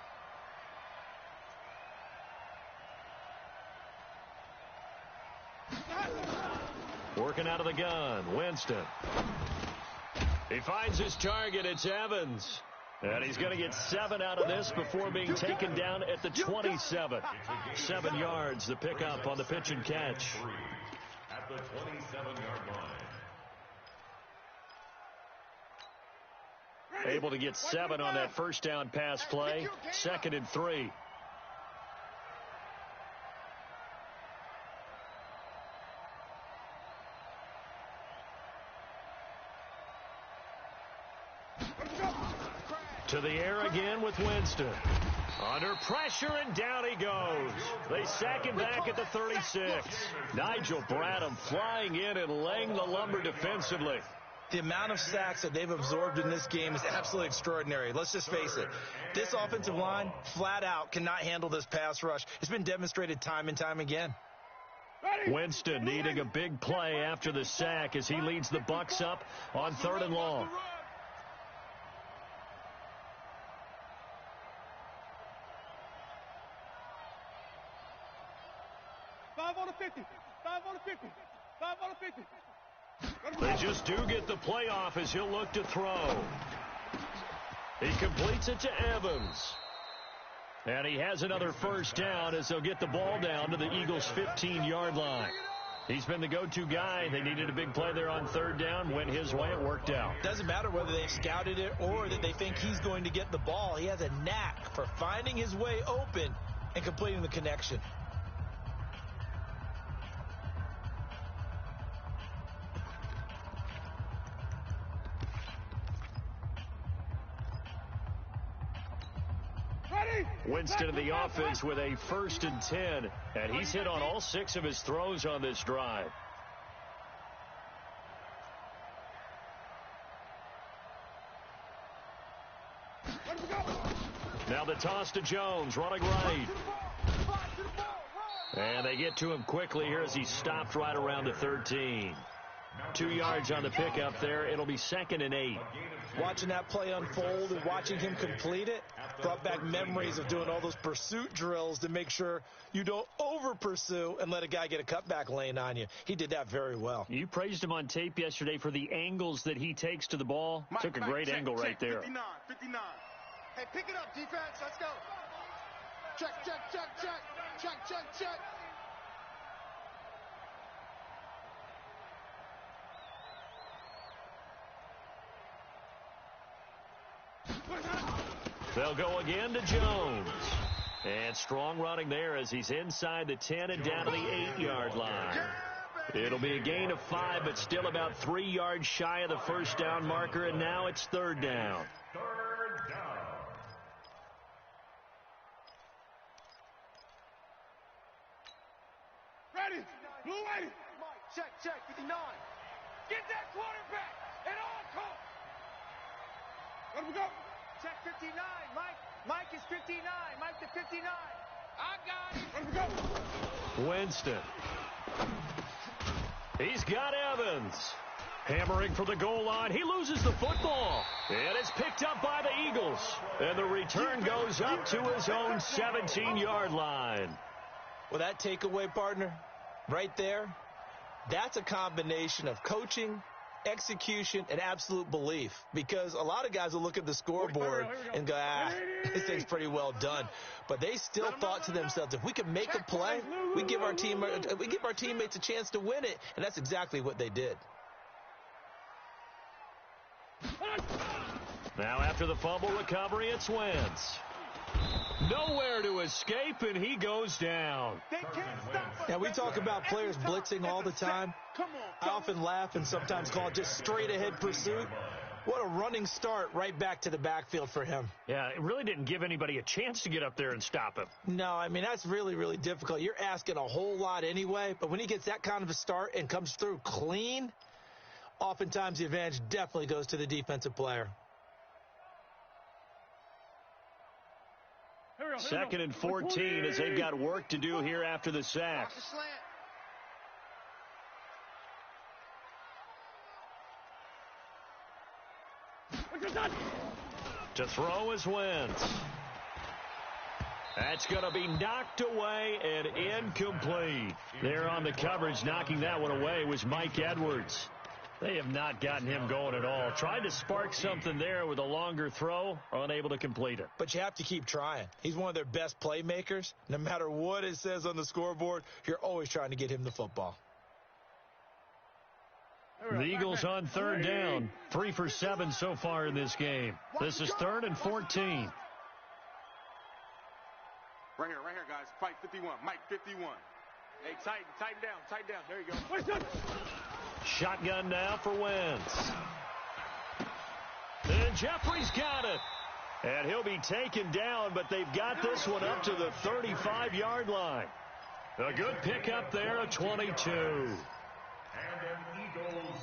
Working out of the gun, Winston. He finds his target. It's Evans. And he's going to get 7 out of this before being taken down at the 27. 7 yards, the pickup on the pitch and catch. At the 27-yard line. Able to get 7 on that first down pass play. 2nd and 3. To the air again with Winston. Under pressure, and down he goes. They sack him back at the 36. Nigel Bradham flying in and laying the lumber defensively. The amount of sacks that they've absorbed in this game is absolutely extraordinary. Let's just face it. This offensive line, flat out, cannot handle this pass rush. It's been demonstrated time and time again. Winston needing a big play after the sack as he leads the Bucs up on 3rd and long. They just do get the playoff as he'll look to throw. He completes it to Evans. And he has another first down as they'll get the ball down to the Eagles' 15-yard line. He's been the go-to guy. They needed a big play there on 3rd down. Went his way. It worked out. Doesn't matter whether they've scouted it or that they think he's going to get the ball. He has a knack for finding his way open and completing the connection. Winston in the offense with a 1st and 10, and he's hit on all 6 of his throws on this drive. Now the toss to Jones, running right. And they get to him quickly here as he stopped right around the 13. 2 yards on the pickup there. It'll be 2nd and 8. Watching that play unfold and watching him complete it brought back memories of doing all those pursuit drills to make sure you don't over-pursue and let a guy get a cutback lane on you. He did that very well. You praised him on tape yesterday for the angles that he takes to the ball. Took a great angle right there. 59. Hey, pick it up, defense. Let's go. Check. They'll go again to Jones. And strong running there as he's inside the 10 and down to the 8-yard line. It'll be a gain of 5, but still about 3 yards shy of the first down marker, and now it's 3rd down. Third down. Ready. Blue ready. Check, 59. Get that quarterback. And all call. Let him go. Check 59. Mike is 59. Mike to 59. I got it. Let him go. Winston. He's got Evans. Hammering for the goal line. He loses the football. And it's picked up by the Eagles. And the return goes up to his own 17-yard line. Well, that takeaway, partner, right there, that's a combination of coaching, execution, and absolute belief. Because a lot of guys will look at the scoreboard and go, this thing's pretty well done. But they still thought to themselves, if we can make a play, we give our teammates a chance to win it. And that's exactly what they did. Now after the fumble recovery, it's Wentz. Nowhere to escape, and he goes down. They can't stop us. Now, we talk about players blitzing all the time. I often laugh and sometimes call it just straight-ahead pursuit. What a running start right back to the backfield for him. Yeah, it really didn't give anybody a chance to get up there and stop him. No, I mean, that's really, really difficult. You're asking a whole lot anyway, but when he gets that kind of a start and comes through clean, oftentimes the advantage definitely goes to the defensive player. 2nd and 14 as they've got work to do here after the sack. To throw is Wentz. That's going to be knocked away and incomplete. There on the coverage, knocking that one away was Mike Edwards. They have not gotten him going at all. Tried to spark something there with a longer throw, unable to complete it. But you have to keep trying. He's one of their best playmakers. No matter what it says on the scoreboard, you're always trying to get him the football. The Eagles on 3rd down. 3 for 7 so far in this game. This is 3rd and 14. Right here, guys. Fight 51. Mike 51. Hey, tighten down. There you go. Shotgun now for Wentz. And Jeffrey's got it. And he'll be taken down, but they've got this one up to the 35-yard line. A good pickup there, a 22. And an Eagles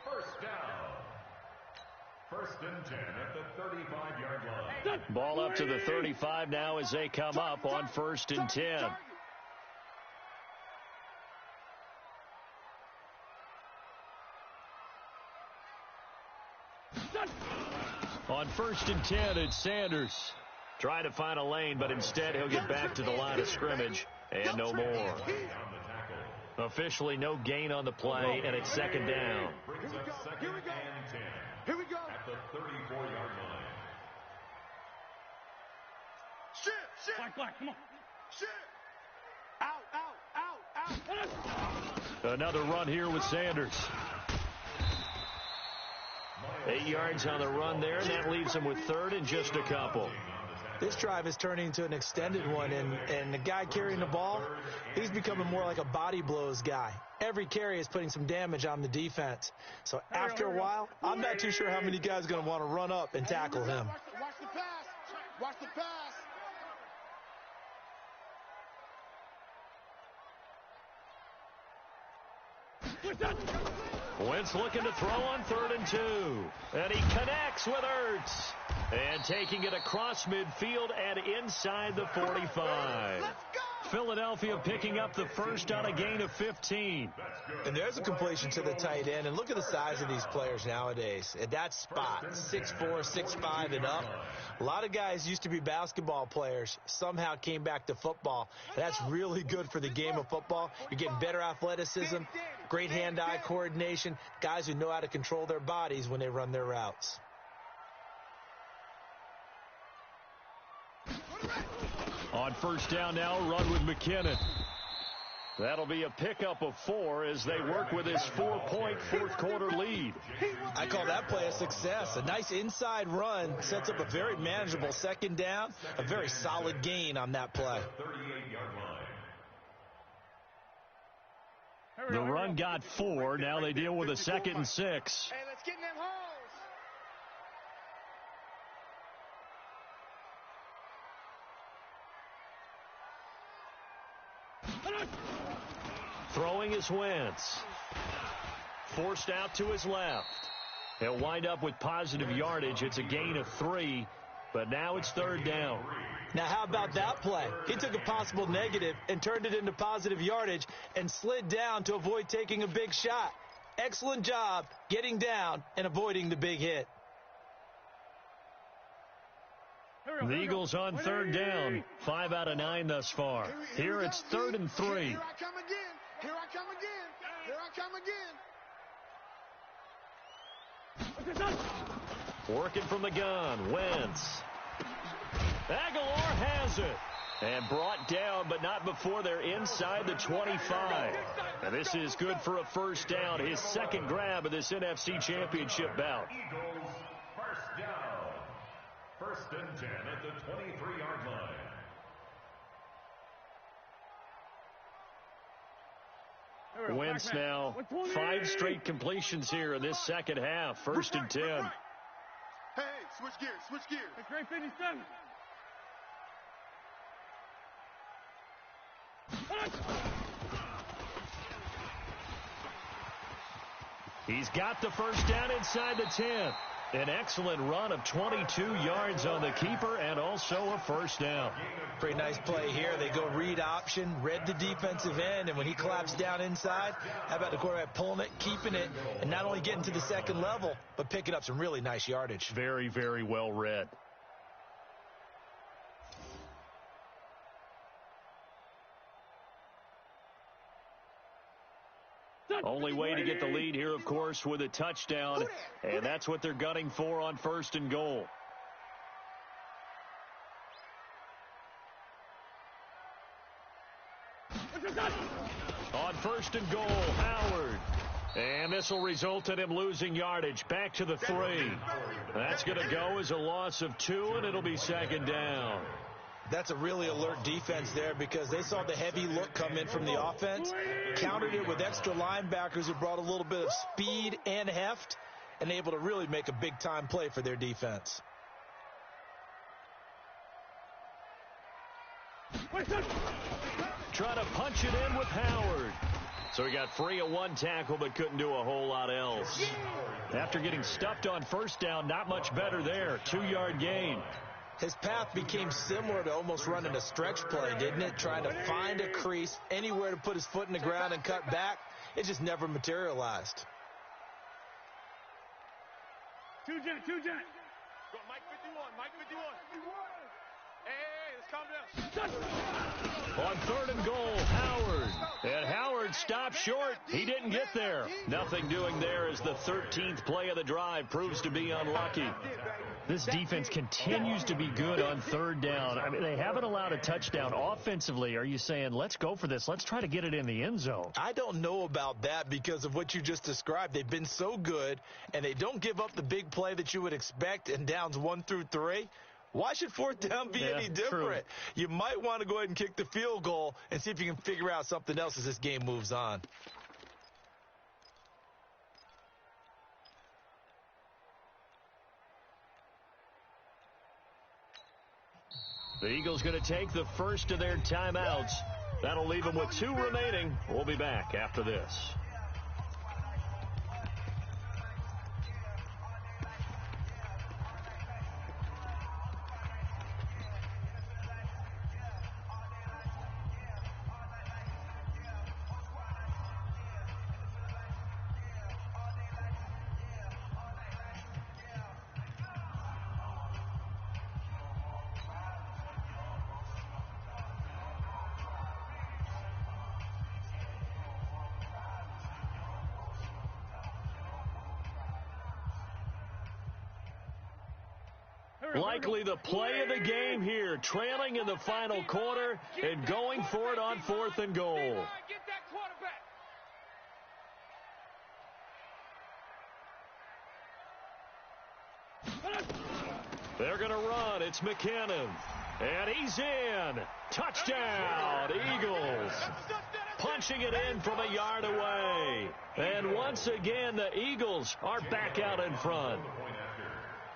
first down. 1st and 10 at the 35-yard line. Ball up to the 35 now as they come up on 1st and 10. On 1st and 10, it's Sanders. Trying to find a lane, but instead he'll get back to the line of scrimmage. And no more. Officially no gain on the play, and it's 2nd down. Brings up 2nd and 10. Here we go. At the 34-yard line. Shit. Black, come on. Shit. Out. Another run here with Sanders. 8 yards on the run there, and that leaves him with 3rd and just a couple. This drive is turning into an extended one, and the guy carrying the ball, he's becoming more like a body blows guy. Every carry is putting some damage on the defense. So after a while, I'm not too sure how many guys are going to want to run up and tackle him. Watch the pass. Watch the pass. Wentz looking to throw on 3rd and 2. And he connects with Ertz. And taking it across midfield and inside the 45. Philadelphia picking up the first on a gain of 15. And there's a completion to the tight end. And look at the size of these players nowadays. At that spot, 6'4", 6'5", and up. A lot of guys used to be basketball players, somehow came back to football. And that's really good for the game of football. You're getting better athleticism, great hand-eye coordination, guys who know how to control their bodies when they run their routes. On 1st down now, run with McKinnon. That'll be a pickup of 4 as they work with his 4-point fourth-quarter lead. I call that play a success. A nice inside run sets up a very manageable second down, a very solid gain on that play. The run got 4. Now they deal with a 2nd and 6. Hey, let's get in them holes. Throwing is Wentz. Forced out to his left. He'll wind up with positive yardage. It's a gain of 3, but now it's 3rd down. Now, how about that play? He took a possible negative and turned it into positive yardage and slid down to avoid taking a big shot. Excellent job getting down and avoiding the big hit. The Eagles on 3rd down. 5 out of 9 thus far. Here it's 3rd and 3. Here I come again. Here I come again. Here I come again. Working from the gun. Wentz. Aguilar has it. And brought down, but not before they're inside the 25. And this is good for a 1st down. His 2nd grab of this NFC Championship bout. Eagles, 1st down. 1st and 10 at the 23-yard line. Wentz now 5 straight completions here in this second half. 1st and 10. Hey, switch gears, switch gears. It's great 57. He's got the 1st down inside the 10. An excellent run of 22 yards on the keeper and also a 1st down. Pretty nice play here. They go read option, read the defensive end, and when he collapsed down inside, how about the quarterback pulling it, keeping it, and not only getting to the 2nd level, but picking up some really nice yardage. Very, very well read. Only way to get the lead here, of course, with a touchdown, and that's what they're gunning for on 1st and goal. On 1st and goal, Howard. And this will result in him losing yardage. Back to the 3. That's going to go as a loss of 2, and it'll be 2nd down. That's a really alert defense there because they saw the heavy look come in from the offense, countered it with extra linebackers who brought a little bit of speed and heft, and able to really make a big-time play for their defense. Trying to punch it in with Howard. So he got free of 1 tackle but couldn't do a whole lot else. After getting stuffed on 1st down, not much better there. 2-yard gain. His path became similar to almost running a stretch play, didn't it? Trying to find a crease, anywhere to put his foot in the ground and cut back. It just never materialized. 2-jet. Go, Mike 51. Hey, let's calm down. On 3rd and goal, Howard. And Howard stopped short. He didn't get there. Nothing doing there as the 13th play of the drive proves to be unlucky. This defense continues to be good on 3rd down. I mean, they haven't allowed a touchdown. Offensively, are you saying, let's go for this? Let's try to get it in the end zone. I don't know about that because of what you just described. They've been so good, and they don't give up the big play that you would expect in downs 1 through 3. Why should 4th down be any different? True. You might want to go ahead and kick the field goal and see if you can figure out something else as this game moves on. The Eagles going to take the first of their timeouts. That'll leave them with 2 remaining. We'll be back after this. Likely the play of the game here, trailing in the final quarter and going for it on 4th and goal. Get that They're going to run. It's McKinnon. And he's in. Touchdown, Eagles. Punching it in from a yard away. And once again, the Eagles are back out in front.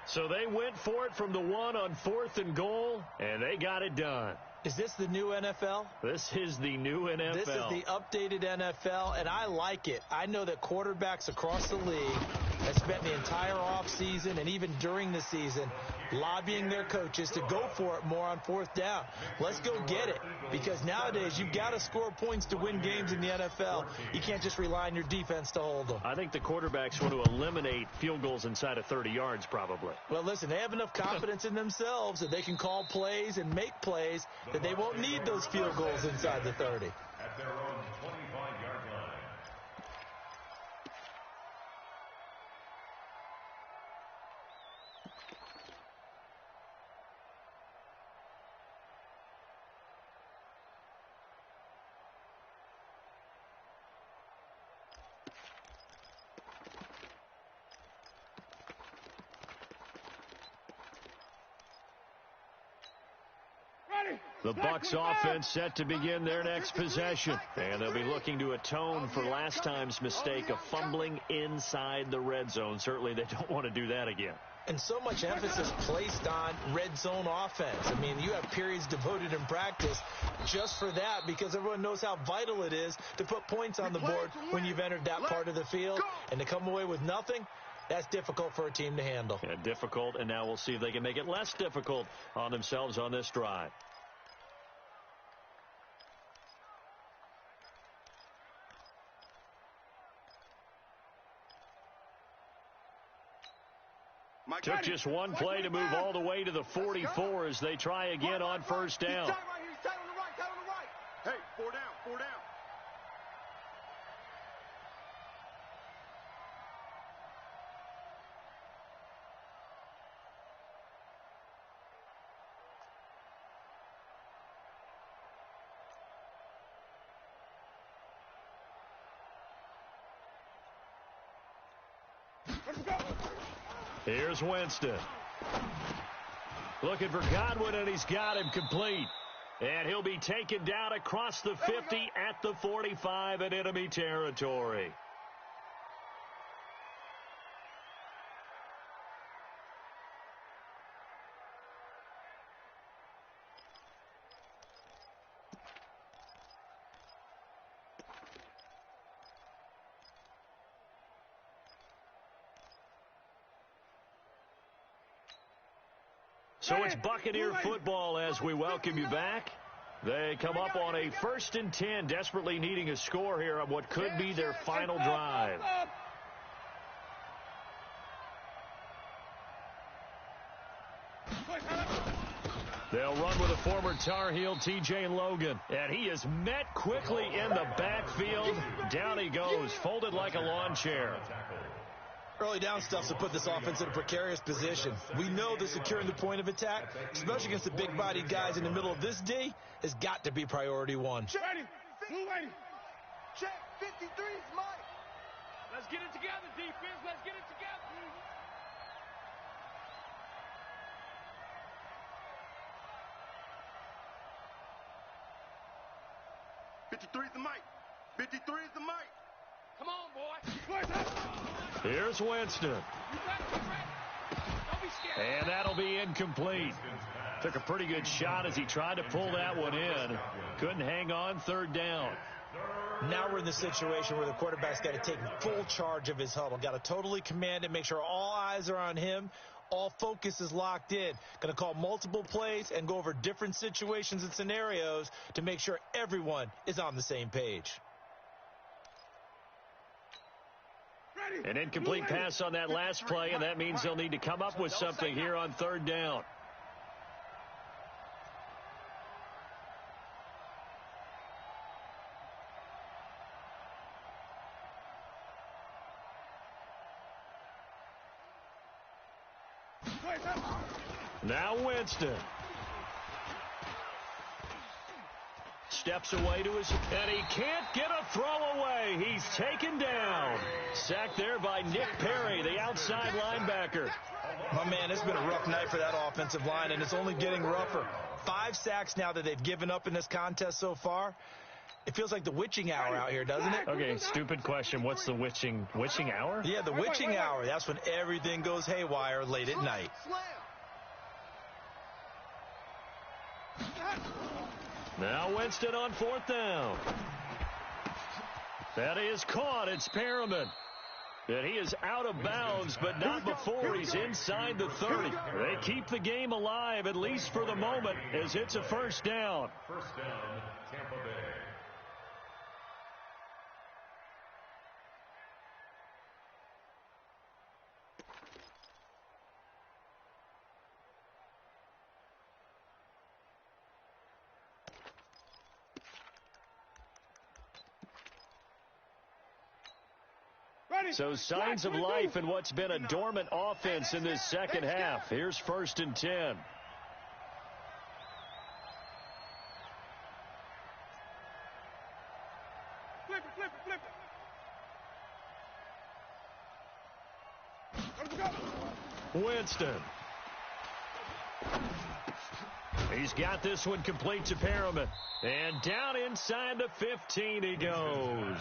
So they went for it from the 1 on 4th and goal, and they got it done. Is this the new NFL? This is the new NFL. This is the updated NFL, and I like it. I know that quarterbacks across the league have spent the entire offseason and even during the season lobbying their coaches to go for it more on 4th down. Let's go get it, because nowadays you've got to score points to win games in the NFL. You can't just rely on your defense to hold them. I think the quarterbacks want to eliminate field goals inside of 30 yards probably. Well, listen, they have enough confidence in themselves that they can call plays and make plays that they won't need those field goals inside the 30. At their own 25-yard line. The Bucs offense set to begin their next possession. And they'll be looking to atone for last time's mistake of fumbling inside the red zone. Certainly they don't want to do that again. And so much emphasis placed on red zone offense. I mean, you have periods devoted in practice just for that, because everyone knows how vital it is to put points on the board when you've entered that part of the field. And to come away with nothing, that's difficult for a team to handle. Yeah, difficult, and now we'll see if they can make it less difficult on themselves on this drive. Took just one play to move all the way to the 44 as they try again on 1st down. Hey, 4 down, 4 down. Here's Winston. Looking for Godwin, and he's got him complete. And he'll be taken down across the 50 at the 45 in enemy territory. So it's Buccaneer football as we welcome you back. They come up on a 1st and 10, desperately needing a score here on what could be their final drive. They'll run with a former Tar Heel, T.J. Logan. And he is met quickly in the backfield. Down he goes, folded like a lawn chair. Early down stuff to put this offense in a precarious position. We know that securing the point of attack, especially against the big-bodied guys in the middle of this D, has got to be priority 1. Check. Check. 53's Mike. Let's get it together, defense. Let's get it together. 53's the Mike. 53's the Mike. Come on, boy. Here's Winston. Don't be scared. And that'll be incomplete. Took a pretty good shot as he tried to pull that one in. Couldn't hang on, 3rd down. Now we're in the situation where the quarterback's got to take full charge of his huddle. Got to totally command it, make sure all eyes are on him. All focus is locked in. Going to call multiple plays and go over different situations and scenarios to make sure everyone is on the same page. An incomplete pass on that last play, and that means they'll need to come up with something here on 3rd down. Now Winston. Steps away to his, and he can't get a throw away. He's taken down. Sacked there by Nick Perry, the outside linebacker. My man, it's been a rough night for that offensive line, and it's only getting rougher. 5 sacks now that they've given up in this contest so far. It feels like the witching hour out here, doesn't it? Okay, stupid question. What's the witching hour? Yeah, the witching hour. That's when everything goes haywire late at night. Now Winston on 4th down. That is caught. It's Perriman. And he is out of bounds, but not before he's inside the 30. They keep the game alive, at least for the moment, as it's a 1st down. 1st down, Tampa Bay. So signs of life in what's been a dormant offense in this second half. Here's 1st and 10. Winston. He's got this one complete to Perriman. And down inside the 15 he goes.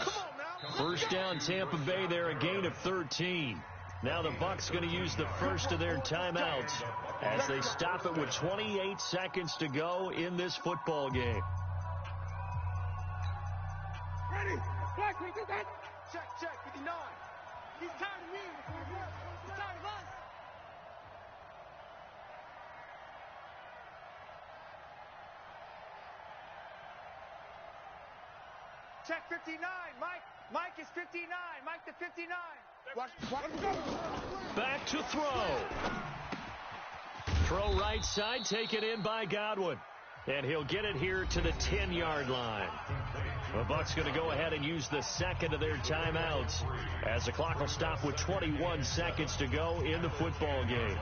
1st down Tampa Bay there, a gain of 13. Now the Bucs going to use the first of their timeouts as they stop it with 28 seconds to go in this football game. Ready? Check, 59. He's tired of me. He's tired of us. Check 59, Mike. Mike is 59. Mike to 59. Back to throw. Throw right side, taken in by Godwin. And he'll get it here to the 10-yard line. The Bucs going to go ahead and use the second of their timeouts as the clock will stop with 21 seconds to go in the football game.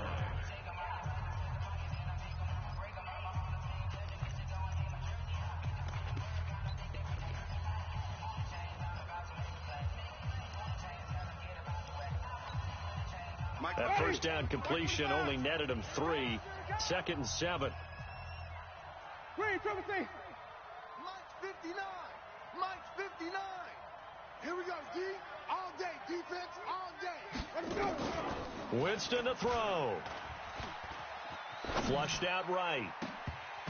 That 1st down completion only netted him 3. 2nd and 7. Mike's 59. Mike's 59. Here we go, D. All day. Defense, all day. Let's go. Winston to throw. Flushed out right.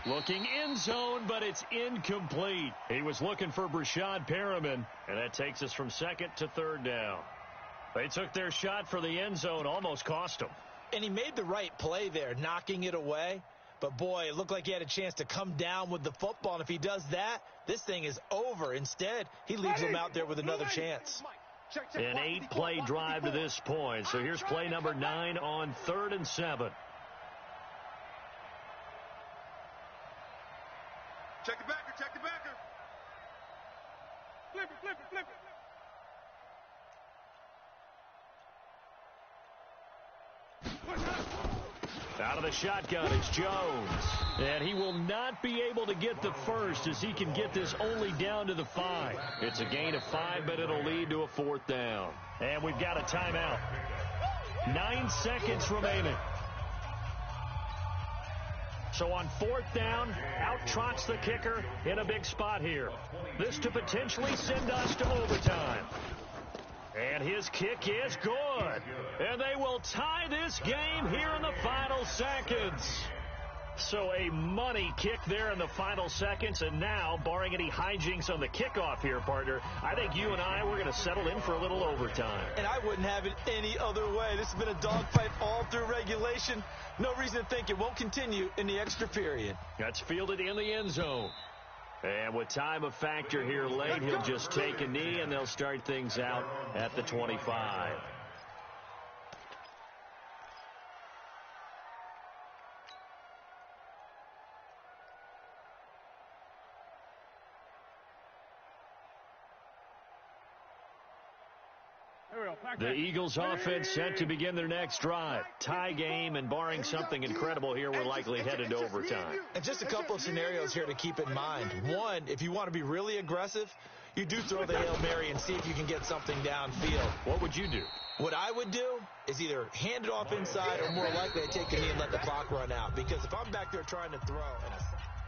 Looking end zone, but it's incomplete. He was looking for Brashad Perriman, and that takes us from 2nd to 3rd down. They took their shot for the end zone, almost cost him. And he made the right play there, knocking it away. But, boy, it looked like he had a chance to come down with the football. And if he does that, this thing is over. Instead, he leaves him out there with another chance. An 8-play drive to this point. So here's play number 9 on 3rd and 7. Check the backer, check the backer. Flip it. Out of the shotgun, it's Jones. And he will not be able to get the first as he can get this only down to the 5. It's a gain of 5, but it'll lead to a 4th down. And we've got a timeout. 9 seconds remaining. So on 4th down, out trots the kicker in a big spot here. This to potentially send us to overtime. And his kick is good. And they will tie this game here in the final seconds. So a money kick there in the final seconds. And now, barring any hijinks on the kickoff here, partner, I think you and I, we're going to settle in for a little overtime. And I wouldn't have it any other way. This has been a dogfight all through regulation. No reason to think it won't continue in the extra period. That's fielded in the end zone. And with time a factor here late, he'll just take a knee, and they'll start things out at the 25. The Eagles offense set to begin their next drive. Tie game, and barring something incredible here, we're likely headed to overtime. And just a couple of scenarios here to keep in mind. One, if you want to be really aggressive, you do throw the Hail Mary and see if you can get something downfield. What would you do? What I would do is either hand it off inside or more likely I take the knee and let the clock run out. Because if I'm back there trying to throw and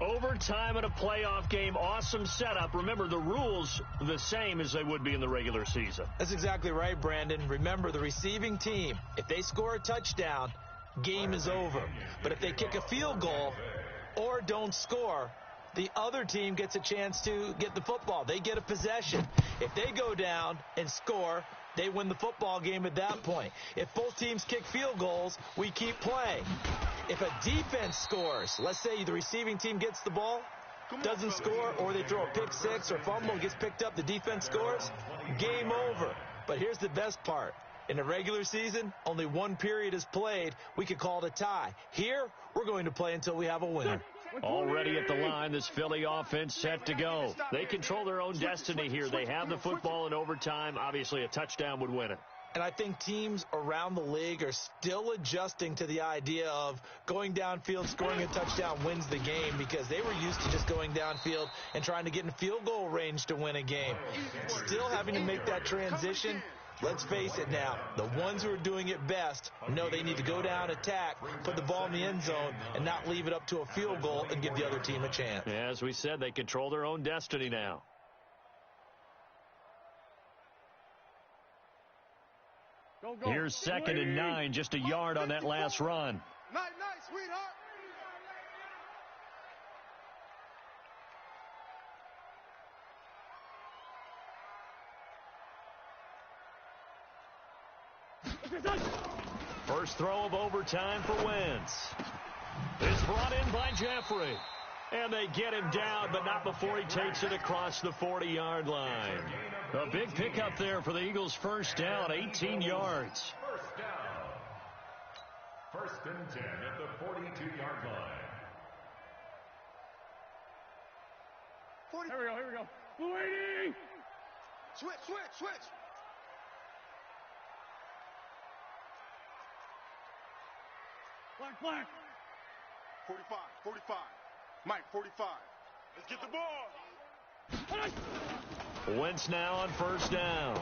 overtime in a playoff game, awesome setup. Remember, the rules the same as they would be in the regular season. That's exactly right, Brandon. Remember, the receiving team, if they score a touchdown, game is over. But if they kick a field goal or don't score, the other team gets a chance to get the football. They get a possession. If they go down and score, they win the football game at that point. If both teams kick field goals, we keep playing. If a defense scores, let's say the receiving team gets the ball, doesn't score, or they throw a pick six or fumble, gets picked up, the defense scores, game over. But here's the best part. In the regular season, only one period is played. We could call it a tie. Here, we're going to play until we have a winner. Already at the line, this Philly offense set to go. They control their own destiny here. They have the football in overtime. Obviously, a touchdown would win it. And I think teams around the league are still adjusting to the idea of going downfield, scoring a touchdown wins the game, because they were used to just going downfield and trying to get in field goal range to win a game. Still having to make that transition. Let's face it now, the ones who are doing it best know they need to go down, attack, put the ball in the end zone, and not leave it up to a field goal and give the other team a chance. Yeah, as we said, they control their own destiny now. Here's 2nd and 9, just a yard on that last run. Night, sweetheart. First throw of overtime for Wentz. It's brought in by Jeffrey. And they get him down, but not before he takes it across the 40-yard line. A big pickup there for the Eagles' first down, 18 yards. First down. 1st and 10 at the 42-yard line. Here we go. Blue 80! Switch. Black. 45. Mike, 45. Let's get the ball. Wentz now on first down.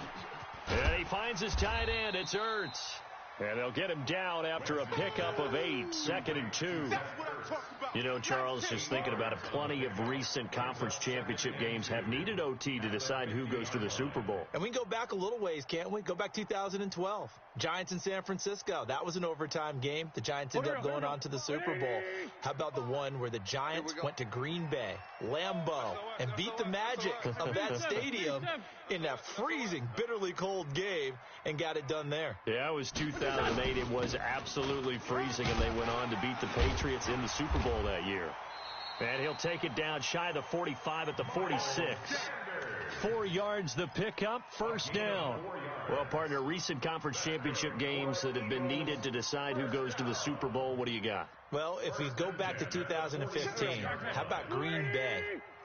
And he finds his tight end. It's Ertz. And they'll get him down after a pickup of 8, 2nd and 2. You know, Charles, just thinking about it, plenty of recent conference championship games have needed OT to decide who goes to the Super Bowl. And we can go back a little ways, can't we? Go back 2012. Giants in San Francisco. That was an overtime game. The Giants ended up going on to the Super Bowl. How about the one where the Giants went to Green Bay, Lambeau, and beat the magic of that stadium in that freezing, bitterly cold game and got it done there? Yeah, it was 2008. It was absolutely freezing, and they went on to beat the Patriots in the Super Bowl that year. And he'll take it down shy of the 45 at the 46. 4 yards the pickup, first down. Well, partner, recent conference championship games that have been needed to decide who goes to the Super Bowl. What do you got? Well, if we go back to 2015, how about Green Bay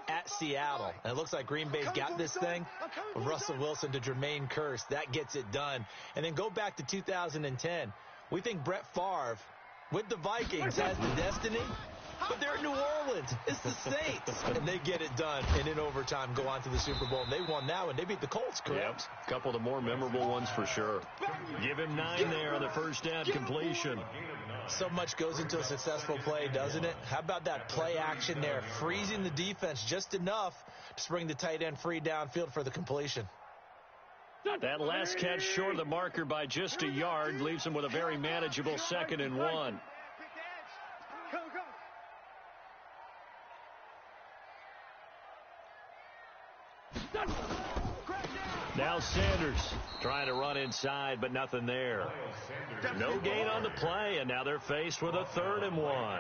at Seattle? And it looks like Green Bay's got this thing. From Russell Wilson to Jermaine Kearse, that gets it done. And then go back to 2010. We think Brett Favre with the Vikings has the destiny, but they're in New Orleans. It's the Saints. And they get it done. And in overtime, go on to the Super Bowl. And they won that one. They beat the Colts, correct? Yep. A couple of the more memorable ones for sure. Give him 9 there on the first down completion. So much goes into a successful play, doesn't it? How about that play action there? Freezing the defense just enough to bring the tight end free downfield for the completion. That last catch short of the marker by just a yard leaves him with a very manageable 2nd and 1. Now Sanders trying to run inside, but nothing there. No gain on the play, and now they're faced with a 3rd and 1.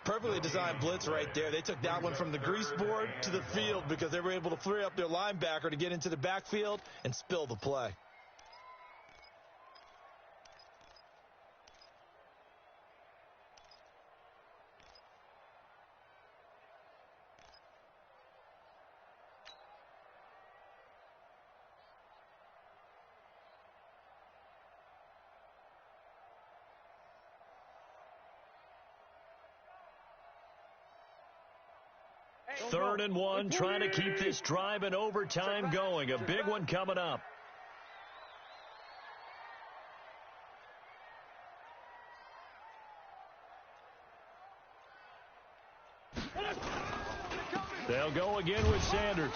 Perfectly designed blitz right there. They took that one from the grease board to the field because they were able to free up their linebacker to get into the backfield and spill the play. Third and 1, trying to keep this drive in overtime going. A big one coming up. They'll go again with Sanders.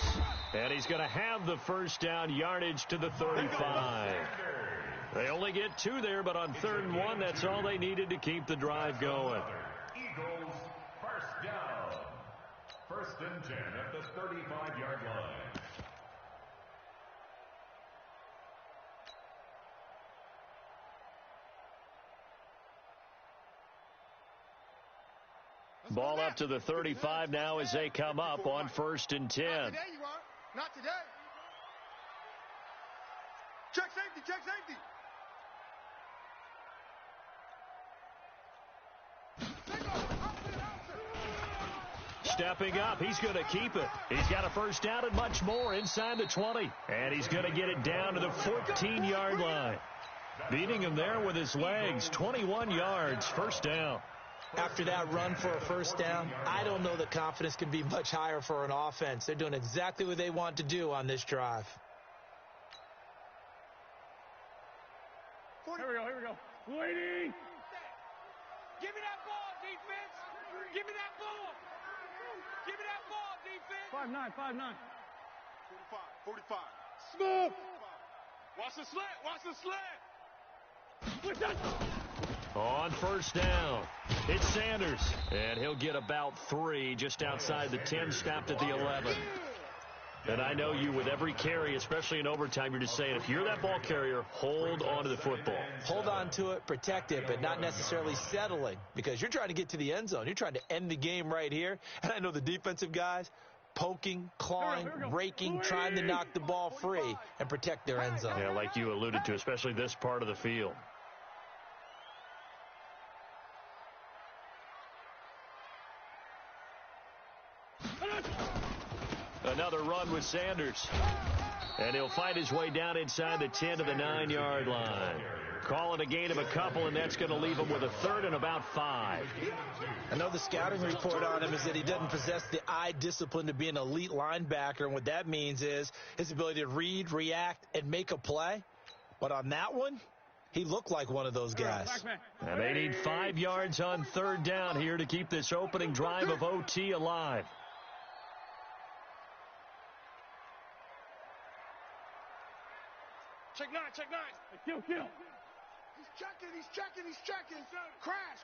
And he's going to have the first down, yardage to the 35. They only get 2 there, but on 3rd and 1, that's all they needed to keep the drive going. Eagles first down. 1st and 10 at the 35-yard line. Ball up to the 35 now as they come up on 1st and 10. Not today, you are. Not today. Check safety, check safety. Stepping up, he's going to keep it. He's got a first down and much more inside the 20. And he's going to get it down to the 14-yard line. Beating him there with his legs, 21 yards, first down. After that run for a first down, I don't know that confidence can be much higher for an offense. They're doing exactly what they want to do on this drive. Here we go. Waiting. Give me that ball, defense. Give me that ball. Give me that ball, defense. 5-9. 45. Smooth. Watch the slant. Watch the slant. What's that? On first down, it's Sanders. And he'll get about 3 just outside the 10, stopped at the 11. And I know you, with every carry, especially in overtime, you're just saying, if you're that ball carrier, hold on to the football. Hold on to it, protect it, but not necessarily settling, because you're trying to get to the end zone. You're trying to end the game right here. And I know the defensive guys poking, clawing, raking, trying to knock the ball free and protect their end zone. Yeah, like you alluded to, especially this part of the field. Another run with Sanders. And he'll fight his way down inside the 10 to the 9-yard line. Call it a gain of a couple, and that's going to leave him with a 3rd and about 5. I know the scouting report on him is that he doesn't possess the eye discipline to be an elite linebacker, and what that means is his ability to read, react, and make a play. But on that one, he looked like one of those guys. And they need 5 yards on 3rd down here to keep this opening drive of OT alive. Check 9. Kill. He's checking. Crash.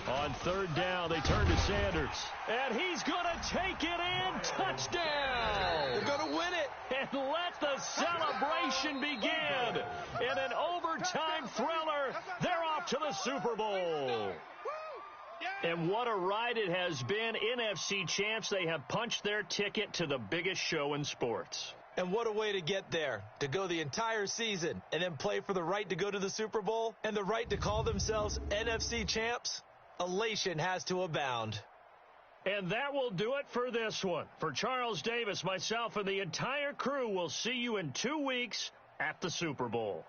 On 3rd down, they turn to Sanders. And he's going to take it in. Touchdown. They're going to win it. And let the celebration begin. In an overtime thriller, they're off to the Super Bowl. And what a ride it has been. NFC champs, they have punched their ticket to the biggest show in sports. And what a way to get there, to go the entire season and then play for the right to go to the Super Bowl and the right to call themselves NFC champs. Elation has to abound. And that will do it for this one. For Charles Davis, myself, and the entire crew, we'll see you in 2 weeks at the Super Bowl.